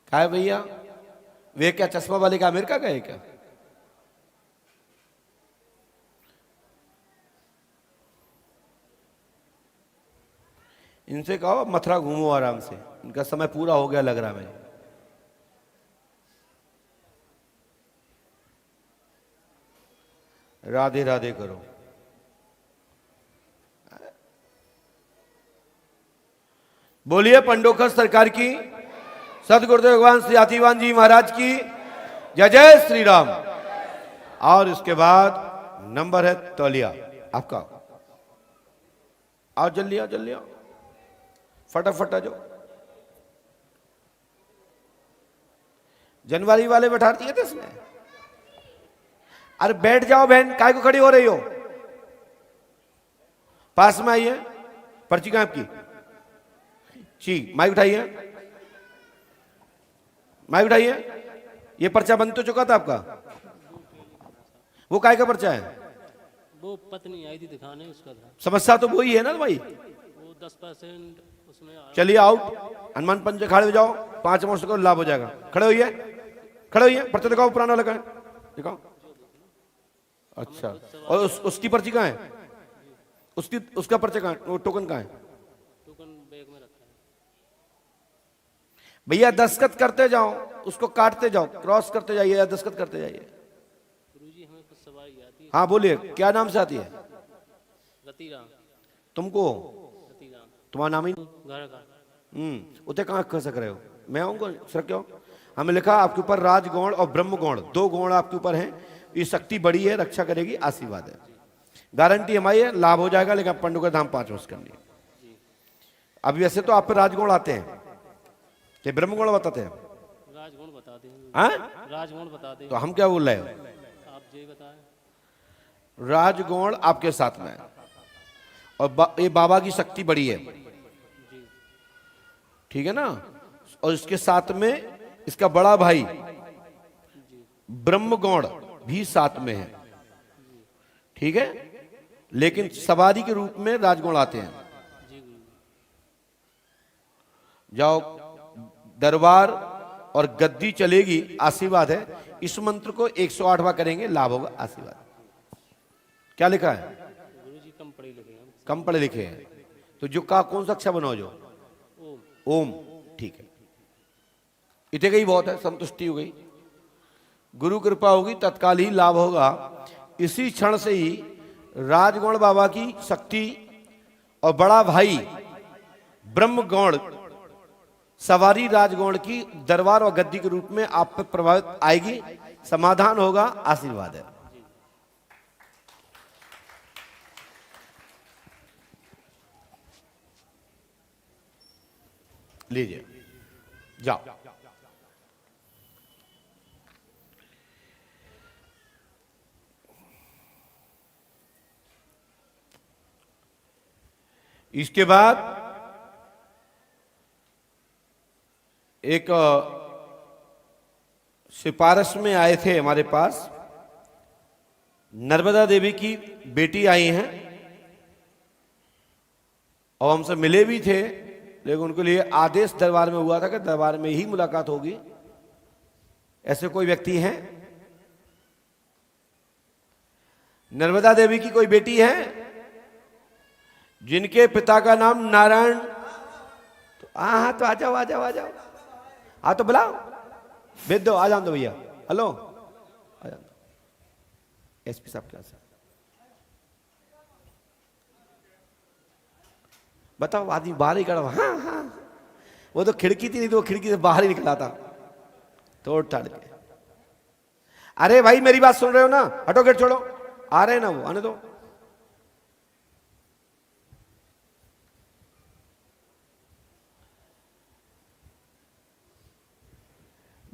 क्या है भैया, वे क्या चश्मा वाले का अमेरिका गए क्या? इनसे कहो मथुरा घूमो आराम से, इनका समय पूरा हो गया लग रहा है। राधे राधे करो। बोलिए पंडोकर सरकार की, सतगुरुदेव भगवान श्री आतिवान जी महाराज की जय जय श्री राम। और इसके बाद नंबर है तौलिया आपका। आओ जल्दी आओ, जल्दी आओ, फटाफट आ जाओ। जनवरी वाले बैठा दिए थे इसने। अरे बैठ जाओ बहन, काय को खड़ी हो रही हो? पास में आइए। पर्ची कहां आपकी? जी, माइक उठाइए, माइक उठाइए। ये पर्चा बन तो चुका था आपका? वो काय का पर्चा है? वो पत्नी आई थी दिखाने, उसका था। समस्या तो वही है ना भाई। वो 10% उसमें चलिए आउट। हनुमान पंच खड़े हो जाओ, 5 वर्ष को लाभ हो जाएगा। खड़े होइए, खड़े होइए। पर्चा दिखाओ, पुराना लगा है, दिखाओ। अच्छा, और उसकी पर्ची कहाँ है? उसका पर्चा कहाँ है? वो टोकन कहाँ है? टोकन बैग में रखा है। भैया दस्तखत करते जाओ, उसको काटते जाओ, क्रॉस करते जाइए या दस्तखत करते जाइए। गुरुजी हमें कुछ सवारी आती है। हाँ बोलिए, क्या नाम से आती है? रतिराम। तुमको? रतिराम तुम्हारा नाम ही घर का। उते कहाँ कर सक रहे हो? मैं आऊंगा सर, क्यों? हमें लिखा आपके ऊपर राजगौण और ब्रह्म गौण, 2 गौण आपके ऊपर हैं। ये शक्ति बड़ी है, रक्षा करेगी, आशीर्वाद है, गारंटी हमारी है, लाभ हो जाएगा। लेकिन पंडों का धाम 5 वर्ष करनी है। अभी वैसे तो आप पे राजगुण आते हैं, ये ब्रह्मगुण बताते हैं। राजगुण बताते हैं। हाँ? राजगुण बताते हैं। तो हम क्या बोल रहे हो? आप जी बताएं। राजगुण आपके साथ में है और ये बाबा की शक्ति बड़ी है, ठीक है ना? और इसके साथ में इसका बड़ा भाई ब्रह्मगौण भी साथ में है, ठीक है? लेकिन सवारी के रूप में राजगुण आते हैं। जाओ, दरबार और गद्दी चलेगी, आशीर्वाद है। इस मंत्र को 108वां करेंगे, लाभ होगा, आशीर्वाद। क्या लिखा है? गुरुजी कम पढ़े लिखे हैं। कम पढ़े लिखे हैं तो जो का कौन सा अक्षर बनाओ? जो ओम, ठीक है। इतने का ही बहुत है, संतुष्टि हो गई। गुरु कृपा होगी, तत्काल ही लाभ होगा। इसी क्षण से ही राजगौण बाबा की शक्ति और बड़ा भाई ब्रह्मगौण सवारी राजगौण की दरबार और गद्दी के रूप में आप पर प्रभावित आएगी, समाधान होगा, आशीर्वाद है। लीजिए, जाओ। इसके बाद एक सिफारिश में आए थे हमारे पास, नर्मदा देवी की बेटी आई हैं और हमसे मिले भी थे, लेकिन उनके लिए आदेश दरबार में हुआ था कि दरबार में ही मुलाकात होगी। ऐसे कोई व्यक्ति हैं? नर्मदा देवी की कोई बेटी है जिनके पिता का नाम नारायण? तो हाँ, तो आ जाओ, आ जाओ, आ जाओ। हाँ तो बुलाओ, भेज दो, आ जाओ दो भैया। हेलो, आ जाओ। एसपी साहब क्या सर? बताओ, आदमी बाहर ही खड़ा। हाँ हाँ, वो तो खिड़की थी, नहीं तो वो खिड़की से बाहर ही निकला था तोड़ ताड़ के। अरे भाई मेरी बात सुन रहे हो ना? हटो, गेट छोड़ो। आ रहे हैं ना वो, आने दो।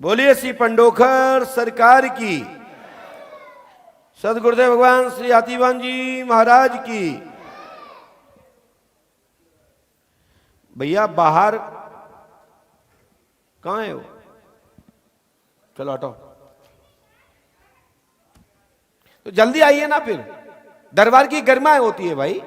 बोलिए श्री पंडोखर सरकार की, सदगुरुदेव भगवान श्री हाथीवान जी महाराज की। भैया बाहर कहां है वो? चलो हटो, तो जल्दी आइए ना, फिर दरबार की गरिमाएं होती है भाई।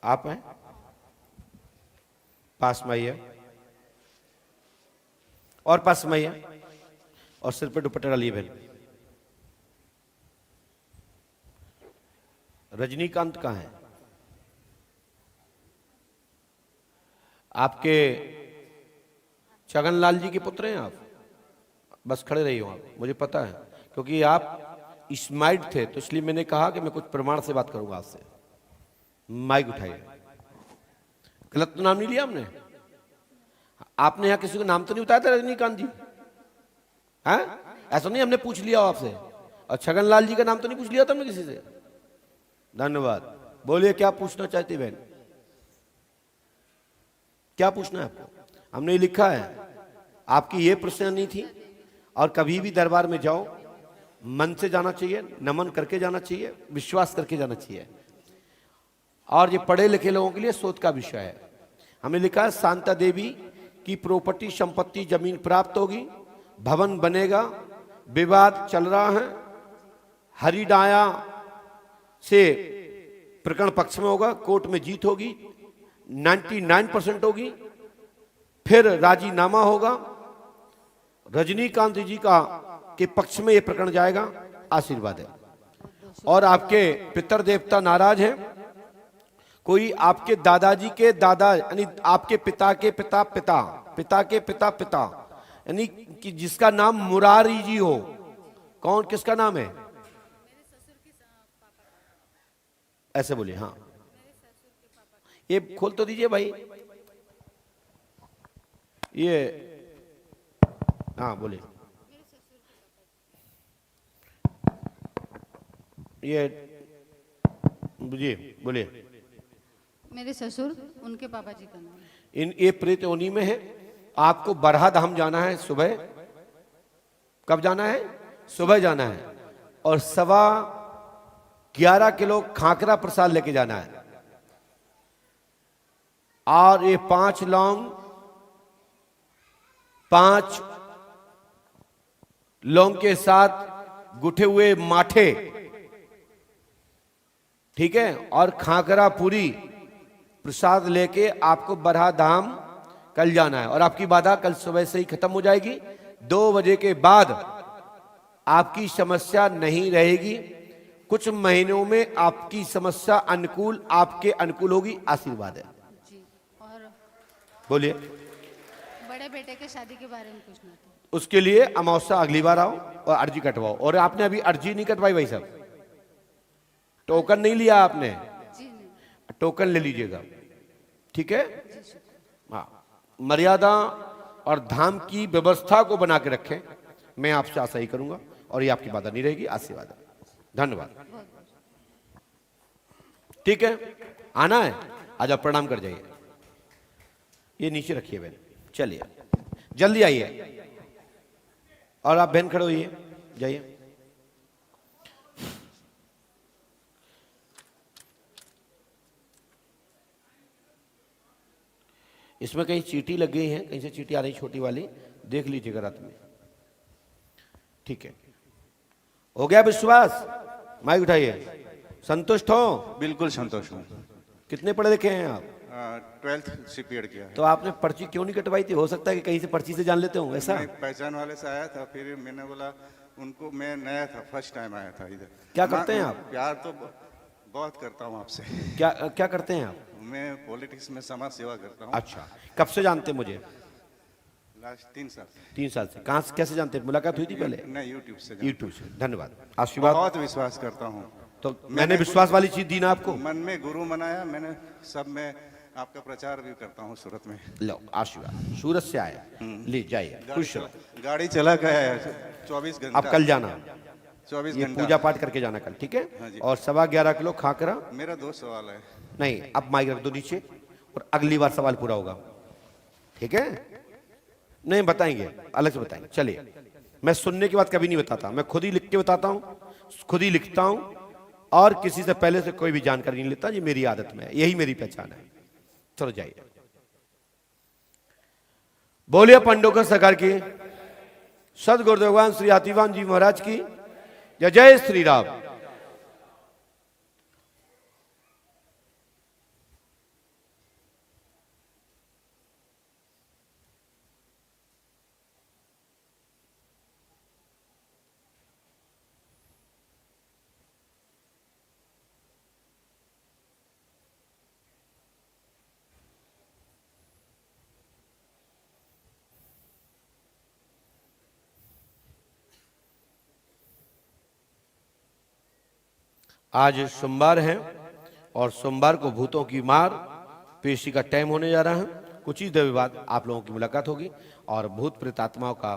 आप हैं? पास में आइए। और पास मैया और सिर पे दुपट्टा डालिए बहन। रजनीकांत कहाँ है? आपके छगनलाल जी के पुत्र हैं आप? बस खड़े रहिए आप, मुझे पता है क्योंकि आप स्माइट थे तो इसलिए मैंने कहा कि मैं कुछ प्रमाण से बात करूंगा आपसे। माइक उठाइए। गलत तो नाम नहीं लिया हमने? आपने यहां किसी को नाम तो नहीं बताया था रजनीकांत जी? हैं? ऐसा नहीं हमने पूछ लिया आपसे? और छगनलाल जी का नाम तो नहीं पूछ लिया था हमने किसी से? धन्यवाद। बोलिए क्या पूछना चाहती बहन? क्या पूछना है आपको? हमने ये लिखा है, आपकी ये प्रश्न नहीं थी। और कभी भी दरबार में जाओ मन से जाना चाहिए, नमन करके जाना चाहिए, विश्वास करके जाना चाहिए। और ये पढ़े लिखे लोगों के लिए शोध का विषय है। हमने लिखा है शांता देवी की प्रॉपर्टी संपत्ति जमीन प्राप्त होगी, भवन बनेगा, विवाद चल रहा है, हरिडाया से प्रकरण पक्ष में होगा, कोर्ट में जीत होगी, 99% होगी, फिर राजीनामा होगा, रजनीकांत जी का के पक्ष में यह प्रकरण जाएगा, आशीर्वाद है। और आपके पितर देवता नाराज है, कोई आपके दादाजी के दादा यानी आपके पिता के पिता पिता पिता के पिता पिता यानी कि जिसका नाम मुरारी जी हो, कौन किसका नाम है? ऐसे बोलिए। हाँ ये खोल तो दीजिए भाई ये। हाँ बोलिए। ये बुझिए, बोलिए। मेरे ससुर उनके पापा जी का नाम। इन ये प्रेत योनि में है। आपको बरहा धाम जाना है सुबह। कब जाना है? सुबह जाना है। और 11.25 किलो खाकरा प्रसाद लेके जाना है। और ये 5 लौंग, 5 लौंग के साथ गुठे हुए माठे, ठीक है, और खाकरा पूरी प्रसाद लेके आपको बरहा धाम कल जाना है। और आपकी बाधा कल सुबह से ही खत्म हो जाएगी। 2 बजे के बाद आपकी समस्या नहीं रहेगी। कुछ महीनों में आपकी समस्या अनुकूल आपके अनुकूल होगी। आशीर्वाद है जी। और बोलिए। बड़े बेटे के शादी के बारे में पूछना था। उसके लिए अमावस्या अगली बार आओ और अर्जी कटवाओ। और आपने अभी अर्जी नहीं कटवाई भाई साहब? टोकन नहीं लिया आपने? जी नहीं। टोकन ले लीजिएगा, ठीक है? हाँ, मर्यादा और धाम की व्यवस्था को बना के रखें। मैं आपसे आशा ही करूंगा और ये आपकी बाधा नहीं रहेगी। आशीर्वाद। धन्यवाद। ठीक है, आना है आज आप प्रणाम कर जाइए। ये नीचे रखिए बहन, चलिए जल्दी आइए। और आप बहन खड़े होइए, जाइए। इसमें कहीं चींटी लग गई है, कहीं से चींटी आ रही छोटी वाली, देख लीजिएगा रात में। ठीक है, हो गया विश्वास? माइक उठाइए। संतुष्ट हो? बिल्कुल संतोष हूँ। कितने पढ़े लिखे हैं आप? 12th सीपीएड किया है। तो आपने पर्ची क्यों नहीं कटवाई थी? हो सकता है कि कहीं से पर्ची से जान लेते हो ऐसा। मैं पहचान वाले से आया था, फिर मैंने बोला उनको, मैं नया था, फर्स्ट टाइम आया था इधर। क्या करते हैं आप? प्यार तो बहुत करता हूँ आपसे। क्या क्या करते हैं आप? मैं पॉलिटिक्स में समाज सेवा करता हूँ। अच्छा, कब से जानते हैं मुझे? लास्ट 3 साल। 3 साल से। कहाँ से, कैसे जानते हैं? मुलाकात हुई थी पहले? नहीं, यूट्यूब से। यूट्यूब से। धन्यवाद, आशीर्वाद। बहुत विश्वास करता हूँ। तो मैंने विश्वास वाली चीज दी ना आपको? मन में गुरु बनाया मैंने। सब में आपका प्रचार भी करता हूँ सूरत में। लो आशीर्वाद। सूरत से आए, ले जाइए, खुश रहो। गाड़ी चला गया है 24 घंटा। आप कल जाना, 24 ये घंटा पूजा पाठ करके जाना कल, ठीक हाँ है? जी। और 11.25 किलो खाकरा। मेरा 2 सवाल है। नहीं, अब माइक रख दो नीचे और अगली बार सवाल पूरा होगा, ठीक है? नहीं बताएंगे, अलग से बताएंगे। चलिए, मैं सुनने के बाद कभी नहीं बताता, मैं खुद ही लिख के बताता हूँ, खुद ही लिखता हूँ और किसी से पहले से कोई भी जानकारी नहीं लेता। ये मेरी आदत में है, यही मेरी पहचान है। चलो जाइए। बोलिए पंडोकर सरकार की, सदगुरुदेव भगवान श्री हाथीवान जी महाराज की जय। जय श्री राम। आज सोमवार है और सोमवार को भूतों की मार पेशी का टाइम होने जा रहा है। कुछ ही देर बाद आप लोगों की मुलाकात होगी और भूत प्रेत आत्माओं का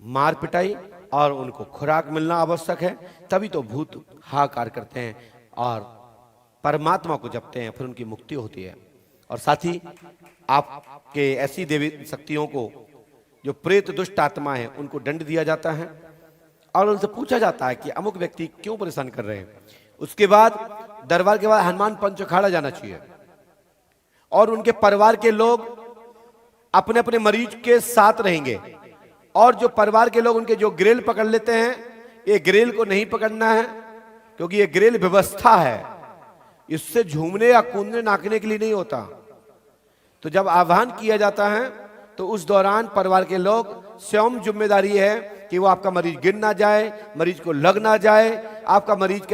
मार पिटाई और उनको खुराक मिलना आवश्यक है, तभी तो भूत हाहाकार करते हैं और परमात्मा को जपते हैं, फिर उनकी मुक्ति होती है। और साथ ही आपके ऐसी देवी शक्तियों को जो प्रेत दुष्ट आत्मा है उनको दंड दिया जाता है और उनसे पूछा जाता है कि अमुक व्यक्ति क्यों परेशान कर रहे हैं। उसके बाद दरबार के बाद हनुमान पंच अखाड़ा जाना चाहिए और उनके परिवार के लोग अपने अपने मरीज के साथ रहेंगे और जो परिवार के लोग उनके जो ग्रेल पकड़ लेते हैं, ये ग्रेल को नहीं पकड़ना है क्योंकि ये ग्रेल व्यवस्था है, इससे झूमने या कूदने नाचने के लिए नहीं होता। तो जब आह्वान किया जाता है तो उस दौरान परिवार के लोग स्वयं जिम्मेदारी है कि वो आपका मरीज गिर ना जाए, मरीज को लग ना जाए, आपका मरीज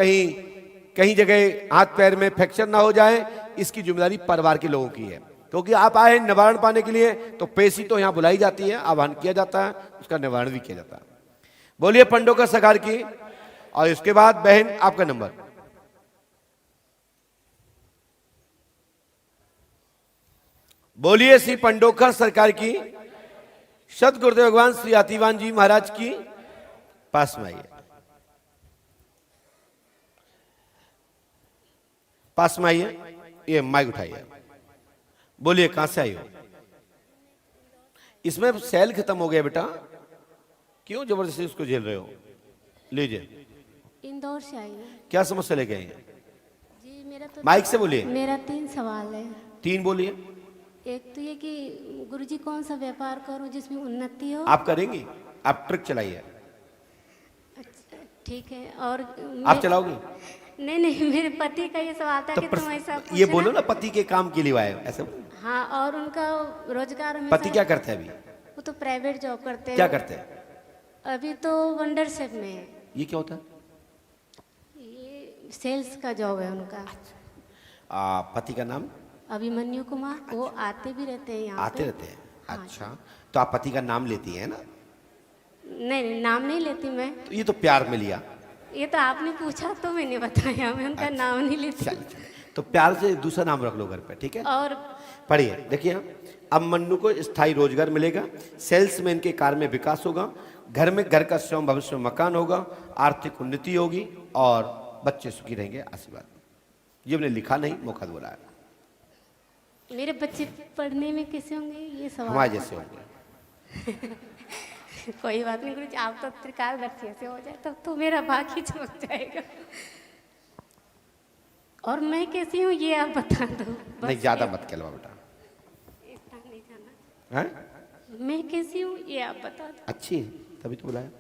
कहीं जगह हाथ पैर में फ्रैक्चर ना हो जाए, इसकी जिम्मेदारी परिवार के लोगों की है। क्योंकि आप आए निवारण पाने के लिए तो पेशी तो यहां बुलाई जाती है, आह्वान किया जाता है, उसका निवारण भी किया जाता है। बोलिए पंडोकर सरकार की। और इसके बाद बहन आपका नंबर। बोलिए श्री पंडोकर सरकार की। सत गुरुदेव भगवान श्री आतिवान जी महाराज की। पास में आइए, पास में आइए, ये माइक उठाइए, बोलिए कहां से आई हो। इसमें सेल खत्म हो गया बेटा, क्यों जबरदस्ती उसको झेल रहे हो। लीजिए। इंदौर से आई हूँ क्या समस्या लेके आई हैं? जी। मेरा तो माइक से बोलिए। मेरा 3 सवाल है। 3 बोलिए। एक तो ये कि गुरुजी कौन सा व्यापार करूं जिसमें उन्नति हो। आप करेंगी, आप ट्रक चलाइए। अच्छा, ठीक है। और आप चलाओगी? नहीं, मेरे पति का ये सवाल था तो कि तुम ऐसा ये बोलो ना, पति के काम के लिए आए हो, ऐसे बोलो। हाँ, और उनका रोजगार हमेशा। पति क्या करते हैं अभी? वो तो प्राइवेट जॉब करते हैं। क्या करते हैं? अभी तो वंडर शेप में है। ये क्या होता है? ये सेल्स का जॉब है उनका। पति का नाम? अभिमन्यु कुमार। वो आते भी रहते हैं यहाँ आते पे। रहते हैं। हाँ। अच्छा, तो आप पति का नाम लेती हैं ना? नहीं, नाम नहीं लेती मैं। तो ये तो प्यार में लिया। ये तो आपने पूछा तो मैंने बताया, मैं उनका नाम नहीं लेती। चलिए, तो प्यार से दूसरा नाम रख लो घर पे, ठीक है? और पढ़िए, देखिए, अब मन्नू को स्थायी रोजगार मिलेगा, सेल्समैन के कार्य में विकास होगा, घर में घर का स्वयं भविष्य में मकान होगा, आर्थिक उन्नति होगी और बच्चे सुखी रहेंगे। आशीर्वाद। ये हमने लिखा नहीं, मौका बोला है। मेरे बच्चे पढ़ने में कैसे होंगे ये सवाल? हमारे जैसे होंगे। कोई बात नहीं गुरुजी, आप तो त्रिकालदर्शी से हो जाए तब तो मेरा भाग ही चमक जाएगा। और मैं कैसी हूँ ये आप बता दो। नहीं, ज्यादा मत कहलवा बेटा। इतना नहीं जाना हैं? मैं कैसी हूँ ये आप बता दो। अच्छी है, तभी तो बुलाया।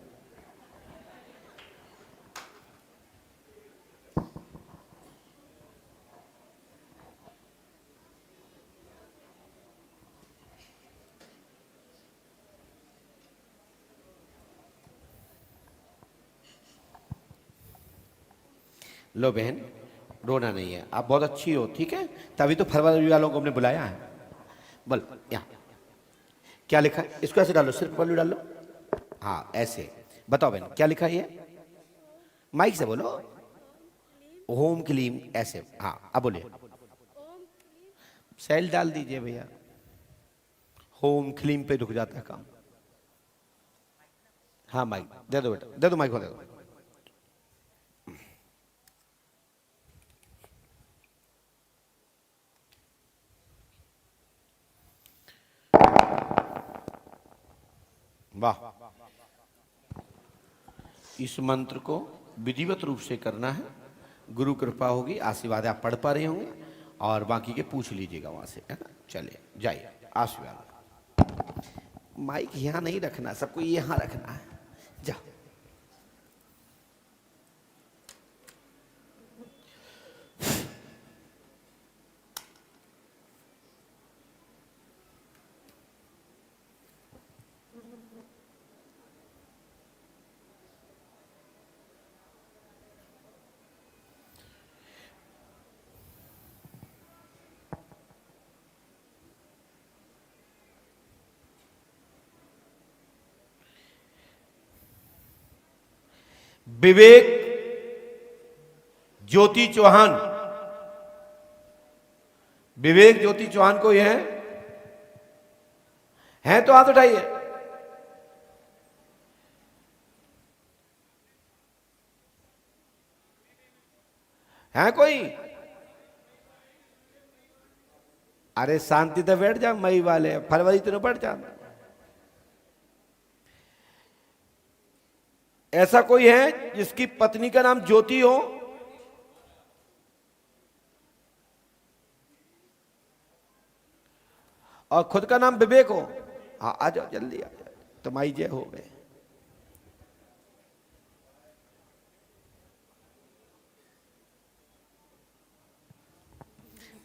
लो बहन, रोना नहीं है, आप बहुत अच्छी हो, ठीक है? तभी तो फरवरी वालों को हमने बुलाया है। बोल, यहाँ क्या लिखा है? इसको ऐसे डालो, सिर्फ पल्लू डालो। हाँ, ऐसे बताओ बहन, क्या लिखा है ये? माइक से बोलो। ओम क्लीम, ऐसे। हाँ, अब बोलिए। सेल डाल दीजिए भैया। होम क्लीम पे रुक जाता है काम। हाँ, माइक दे दो बेटा, दे दो माइक को, दे दो। वाह, इस मंत्र को विधिवत रूप से करना है, गुरु कृपा होगी, आशीर्वाद आप पढ़ पा रहे होंगे और बाकी के पूछ लीजिएगा वहां से, है ना? चलिए जाइए, आशीर्वाद। माइक यहाँ नहीं रखना, सबको यहाँ रखना है। जाओ। विवेक ज्योति चौहान, विवेक ज्योति चौहान कोई है तो हाथ उठाइए। है कोई? अरे शांति तो बैठ जा, मई वाले फरवरी तो बैठ जा। ऐसा कोई है जिसकी पत्नी का नाम ज्योति हो? और खुद का नाम विवेक हो? हाँ आ जाओ, जल्दी आ जाओ, तुम्हारी जय हो गए।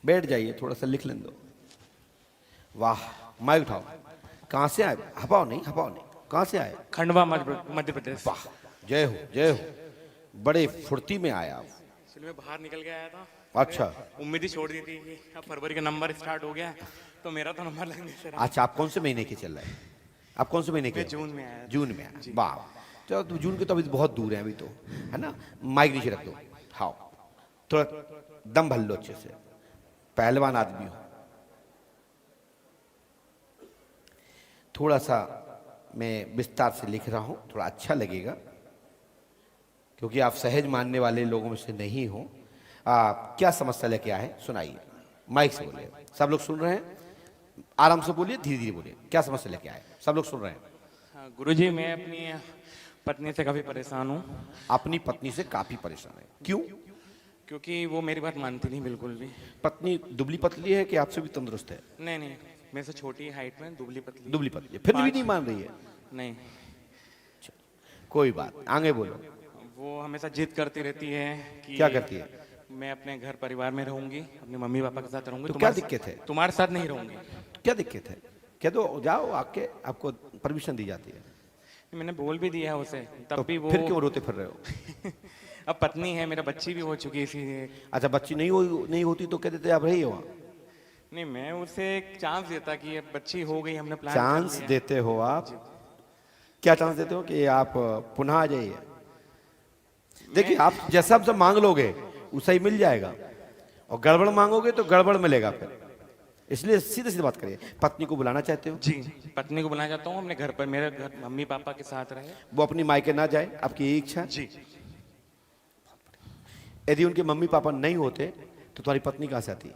बैठ जाइए, थोड़ा सा लिख लें दो। वाह, माइक उठाओ। कहां से आए? हपाओ नहीं, हपाओ नहीं। कहां से आए? खंडवा मध्य प्रदेश। वाह, जय हो जय हो, बड़े फुर्ती में आया आप। एक्चुअली मैं बाहर निकल के आया था। अच्छा, उम्मीद ही छोड़ दी थी कि अब फरवरी का नंबर स्टार्ट हो गया तो मेरा तो नंबर लगने से रहा। अच्छा, आप कौन से महीने के चल रहे हैं? आप कौन से महीने के? मैं जून में आया। जून में आया, वाह। चलो तो जून के तो अभी बहुत दूर है, अभी तो है ना। माइक नीचे रख दो, हाँ थोड़ा दम भर लो अच्छे से, पहलवान आदमी हो। थोड़ा सा मैं विस्तार से लिख रहा हूं, थोड़ा अच्छा लगेगा, क्योंकि आप सहज मानने वाले लोगों में से नहीं हो। क्या समस्या लेके आए सुनाइए, माइक से बोलिए। सब लोग सुन रहे हैं, आराम से बोलिए, धीरे धीरे बोलिए। क्या समस्या लेके आए? सब लोग सुन रहे हैं। गुरुजी, मैं अपनी पत्नी से काफी परेशान हूँ। अपनी पत्नी से काफी परेशान है? क्यों? क्योंकि वो मेरी बात मानती नहीं बिल्कुल भी। पत्नी दुबली पतली है कि आपसे भी तंदुरुस्त है? नहीं नहीं, मेरे से छोटी हाइट में, दुबली पतली। दुबली पतली है, फिर भी नहीं मान रही है? नहीं। कोई बात, आगे बोलो। वो हमेशा जिद करती रहती है कि क्या करती है? मैं अपने घर परिवार में रहूंगी, अपने मम्मी पापा के साथ रहूंगी। तो क्या दिक्कत है? तुम्हारे साथ नहीं रहूंगी। क्या दिक्कत है? कह दो, जाओ, आके आपको परमिशन दी जाती है। मैंने बोल भी दिया उसे, तब तो भी वो। फिर क्यों रोते फिर रहे हो? अब पत्नी है, मेरा बच्ची भी हो चुकी है इसीलिए। अच्छा, बच्ची नहीं होती तो कह देते आप रही हो वहाँ? नहीं, मैं उसे एक चांस देता कि अब बच्ची हो गई, हमने प्लान चांस देते हो आप? क्या चांस देते हो? कि आप पुनः आ जाइए। देखिए, आप जैसा आप सब मांग लोगे वैसा ही मिल जाएगा, और गड़बड़ मांगोगे तो गड़बड़ मिलेगा फिर। इसलिए सीधे सीधे बात करिए। पत्नी को बुलाना चाहते हो? जी, पत्नी को बुलाना चाहता हूँ, अपने घर पर, मेरे घर मम्मी पापा के साथ रहे। वो अपनी मायके ना जाए, आपकी यही इच्छा? जी। यदि उनके मम्मी पापा नहीं होते तो तुम्हारी पत्नी कहां से आती?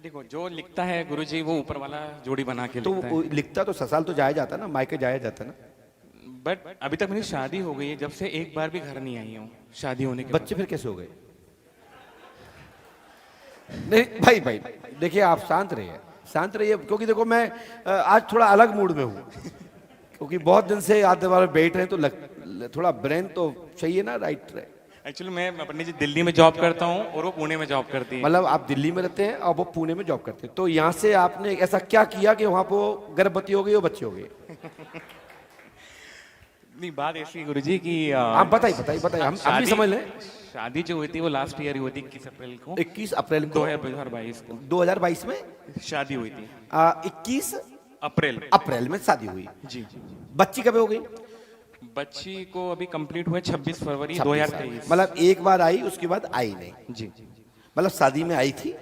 देखो, जो लिखता है गुरुजी वो ऊपर वाला जोड़ी बना के तो लिखता है। लिखता तो ससुराल तो जाया जाता ना, मायके जाया जाता ना। बट अभी तक मेरी शादी हो गई है, जब से एक बार भी घर नहीं आई हूँ शादी होने के बच्चे फिर कैसे हो गए? नहीं भाई भाई, देखिए आप शांत रहिए, शांत रहिए, क्योंकि देखो मैं आज थोड़ा अलग मूड में हूँ, क्योंकि बहुत दिन से आधे वाले बैठ रहे हैं, तो थोड़ा ब्रेन तो चाहिए ना, राइट रहे। एक्चुअली मैं अपनी जी दिल्ली में जॉब करता हूँ और वो पुणे में जॉब करती है। मतलब आप दिल्ली में रहते हैं और वो पुणे में जॉब करते हैं, तो यहाँ से आपने ऐसा क्या किया कि वहां पर गर्भवती हो गई और बच्चे हो गए? नहीं, बात ऐसी गुरुजी कि आप बताइए बताइए बताइए, हम भी समझ लें। शादी जो हुई थी वो लास्ट ईयर ही हुई थी, 21 अप्रैल को। 21 अप्रैल को 2022 को 2022 में शादी हुई थी। 21 अप्रैल में शादी हुई जी। बच्ची कब हो गई? बच्ची को अभी कंप्लीट हुआ 26 फरवरी 2023। मतलब एक बार आई, उसके बाद आई नहीं जी। मतलब शादी में आई थी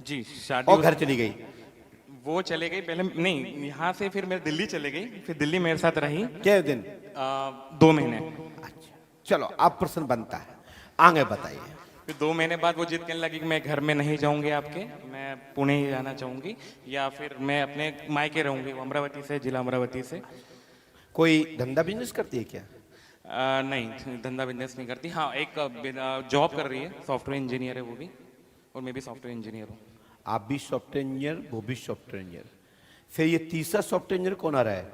जी, शादी और घर चली गई। वो चले गई पहले, नहीं यहाँ से फिर मैं दिल्ली चले गई, फिर दिल्ली मेरे साथ रही। क्या दिन? 2 महीने। अच्छा, चलो आप प्रश्न बनता है, आगे बताइए। फिर 2 महीने बाद वो जिद करने लगी कि मैं घर में नहीं जाऊंगी आपके, मैं पुणे ही जाना चाहूंगी, या फिर मैं अपने मायके रहूंगी, अमरावती से, जिला अमरावती से। कोई धंधा बिजनेस करती है क्या? नहीं, धंधा बिजनेस नहीं करती। हाँ, एक जॉब कर रही है, सॉफ्टवेयर इंजीनियर है वो भी, और मैं भी सॉफ्टवेयर इंजीनियर हूँ। आप भी सॉफ्टवेयर इंजीनियर, वो भी सॉफ्टवेयर इंजीनियर, फिर ये तीसरा सॉफ्टवेयर इंजीनियर कौन आ रहा है?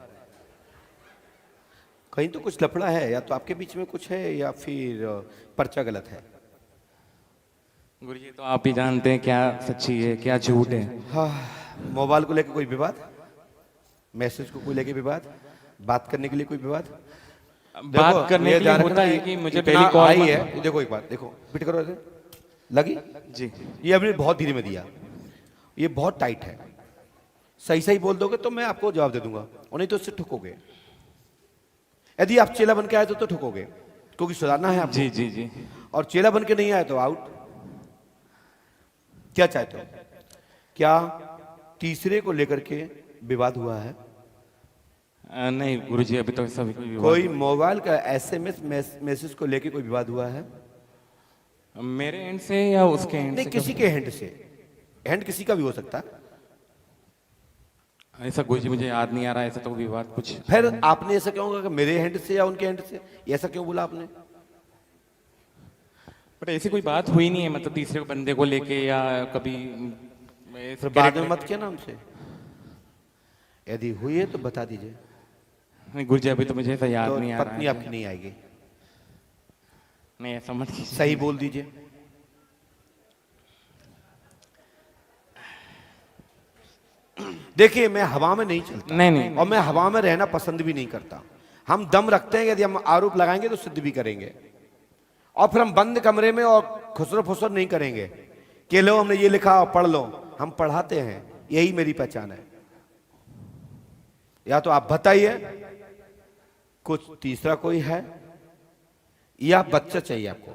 कहीं तो कुछ लफड़ा है, या तो आपके बीच में कुछ है या फिर पर्चा गलत है। गुरुजी तो आप ही जानते हैं क्या सच्ची है क्या झूठ है। हाँ, मोबाइल को लेकर कोई विवाद, मैसेज को कोई लेकर विवाद, बात करने के लिए कोई विवाद? बात करने के लिए होता है कि मुझे पहली कॉल आई है। देखो एक बात, देखो पिट करो ऐसे, लगी जी। ये अभी बहुत धीरे में दिया, ये बहुत टाइट है, सही सही बोल दोगे तो मैं आपको जवाब दे दूंगा, और नहीं तो उससे ठुकोगे। यदि आप चेला बन के आए तो ठुकोगे, क्योंकि सुधारना है आपको। जी जी जी। और चेला बन के नहीं आए तो आउट। क्या चाहते हो? क्या तीसरे को लेकर के विवाद हुआ है? नहीं गुरुजी, अभी तो ऐसा भी कोई विवाद कोई मोबाइल का एसएमएस मैसेज को लेकर कोई विवाद हुआ है? मेरे एंड से या उसके एंड नहीं, से? किसी के हैंड से। हैंड किसी का भी हो सकता है। ऐसा गुरुजी मुझे याद नहीं आ रहा, ऐसा तो विवाद कुछ। फिर आपने ऐसा क्यों कहा कि मेरे हैंड से या उनके हैंड से? ऐसा क्यों बोला आपने? बट ऐसी कोई बात हुई नहीं है, मतलब तीसरे बंदे को लेके या कभी फिर बाद में मत किया ना हमसे। यदि हुई है तो बता दीजिए। नहीं गुरुजी, अभी तो मुझे ऐसा याद तो नहीं आ रहा पत्नी है। आपकी नहीं आएगी। नहीं ऐसा मत कीजिए। सही बोल दीजिए। देखिए, मैं हवा में नहीं चलता। नहीं। और मैं हवा में रहना पसंद भी नहीं करता। हम दम रखते हैं, यदि हम आरोप लगाएंगे तो सिद्ध भी करेंगे। और फिर हम बंद कमरे में और खुसरो फुसर नहीं करेंगे कि लो हमने ये लिखा और पढ़ लो। हम पढ़ाते हैं, यही मेरी पहचान है। या तो आप बताइए कुछ तीसरा कोई है या बच्चा चाहिए आपको?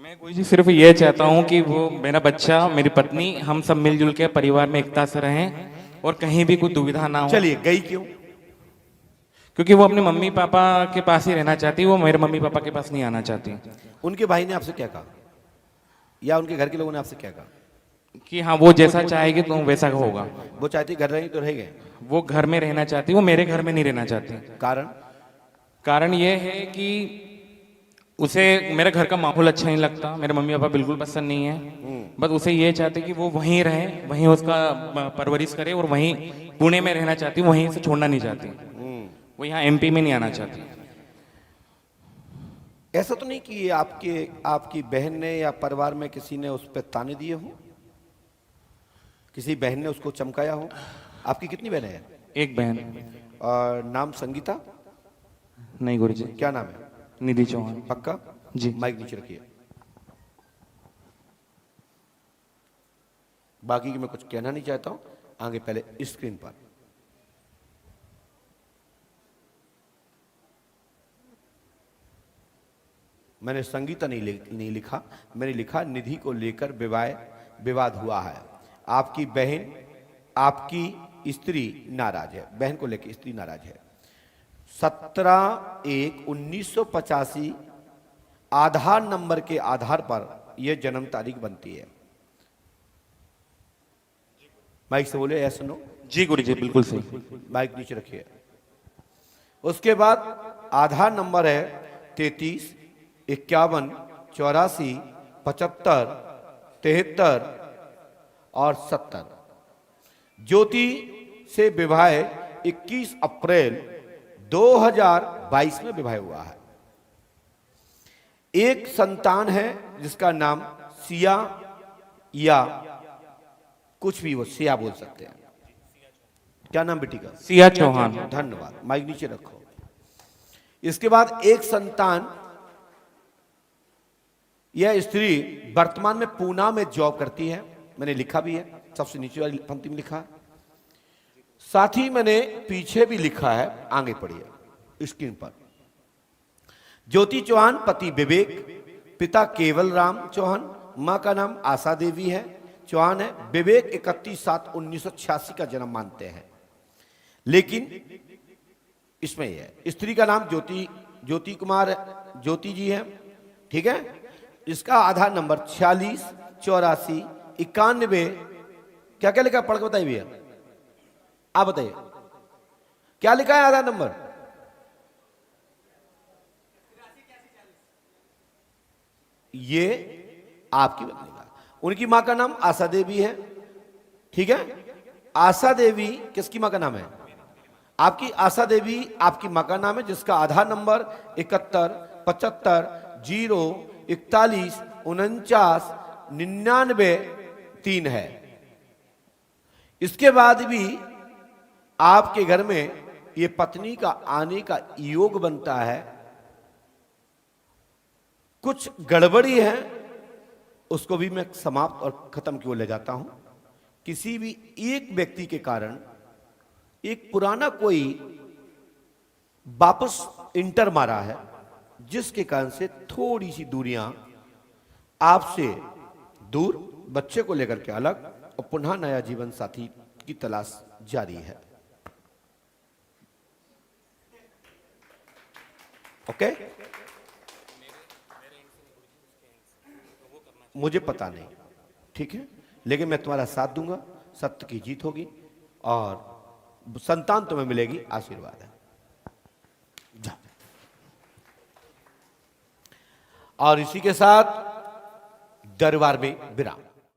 मैं गुरुजी सिर्फ ये चाहता हूँ कि वो मेरा बच्चा, मेरी पत्नी, हम सब मिलजुल के परिवार में एकता से रहें और कहीं भी कोई दुविधा ना हो। चलिए, गई क्यों? क्योंकि वो अपने मम्मी पापा के पास ही रहना चाहती, वो मेरे मम्मी पापा के पास नहीं आना चाहती। उनके भाई ने आपसे क्या कहा या उनके घर के लोगों ने आपसे क्या कहा? कि हाँ वो जैसा चाहेगी तो वैसा होगा। वो चाहती घर रही तो रह गए। वो घर में रहना चाहती, वो मेरे घर में नहीं रहना चाहती। कारण ये है कि उसे मेरे घर का माहौल अच्छा नहीं लगता, मेरे मम्मी पापा बिल्कुल पसंद नहीं है। बस उसे ये चाहते कि वो वहीं रहे, वहीं उसका परवरिश करे और वहीं पुणे में रहना चाहती, वहीं से छोड़ना नहीं चाहती। वो यहाँ एमपी में नहीं आना चाहती। ऐसा तो नहीं कि आपकी बहन ने या परिवार में किसी ने उस पर ताने दिए हो? किसी बहन ने उसको चमकाया हो? आपकी कितनी बहनें हैं? एक बहन। और नाम संगीता? नहीं गुरुजी। क्या नाम है? निधि चौहान। पक्का? जी। माइक नीचे रखिए। बाकी की मैं कुछ कहना नहीं चाहता हूं। आगे पहले स्क्रीन पर मैंने संगीता नहीं लिखा, मैंने लिखा निधि को लेकर विवाद हुआ है। आपकी बहन, आपकी स्त्री नाराज है। बहन को लेकर स्त्री नाराज है। 17/1/1985 आधार नंबर के आधार पर यह जन्म तारीख बनती है। माइक से बोले, यस नो? जी गुरुजी, बिल्कुल सही। माइक नीचे रखिए। उसके बाद आधार नंबर है 33 51 84 75 73 और 70। ज्योति से विवाह 21 अप्रैल 2022 में विवाह हुआ है। एक संतान है जिसका नाम सिया या कुछ भी, वो सिया बोल सकते हैं। क्या नाम बेटी का? सिया चौहान। धन्यवाद। माइक नीचे रखो। इसके बाद एक संतान, यह स्त्री वर्तमान में पूना में जॉब करती है। मैंने लिखा भी है, सबसे नीचे वाली पंक्ति में लिखा है। साथ ही मैंने पीछे भी लिखा है, आगे पढ़िए स्क्रीन पर। ज्योति चौहान, पति विवेक, पिता केवल राम चौहान, मां का नाम आशा देवी है चौहान है। विवेक 31/7/1986 का जन्म मानते हैं, लेकिन इसमें यह है स्त्री का नाम ज्योति कुमार ज्योति जी है। ठीक है। इसका आधार नंबर 46 84 91। क्या क्या लिखा? पढ़ के बताइए भैया, आप बताइए क्या लिखा है आधार नंबर? ये आपकी पत्नी का। उनकी मां का नाम आशा देवी है। ठीक है। आशा देवी किसकी मां का नाम है? आपकी आशा देवी आपकी मां का नाम है, जिसका आधार नंबर 71 75 0 41 49 99 3 है। इसके बाद भी आपके घर में ये पत्नी का आने का योग बनता है। कुछ गड़बड़ी है, उसको भी मैं समाप्त और खत्म क्यों ले जाता हूं। किसी भी एक व्यक्ति के कारण एक पुराना कोई वापस इंटर मारा है, जिसके कारण से थोड़ी सी दूरियां आपसे दूर, बच्चे को लेकर के अलग, और पुनः नया जीवन साथी की तलाश जारी है। ओके? मुझे पता नहीं, ठीक है, लेकिन मैं तुम्हारा साथ दूंगा, सत्य की जीत होगी और संतान तुम्हें मिलेगी, आशीर्वाद है। जाओ। और इसी के साथ दरबार में विराम।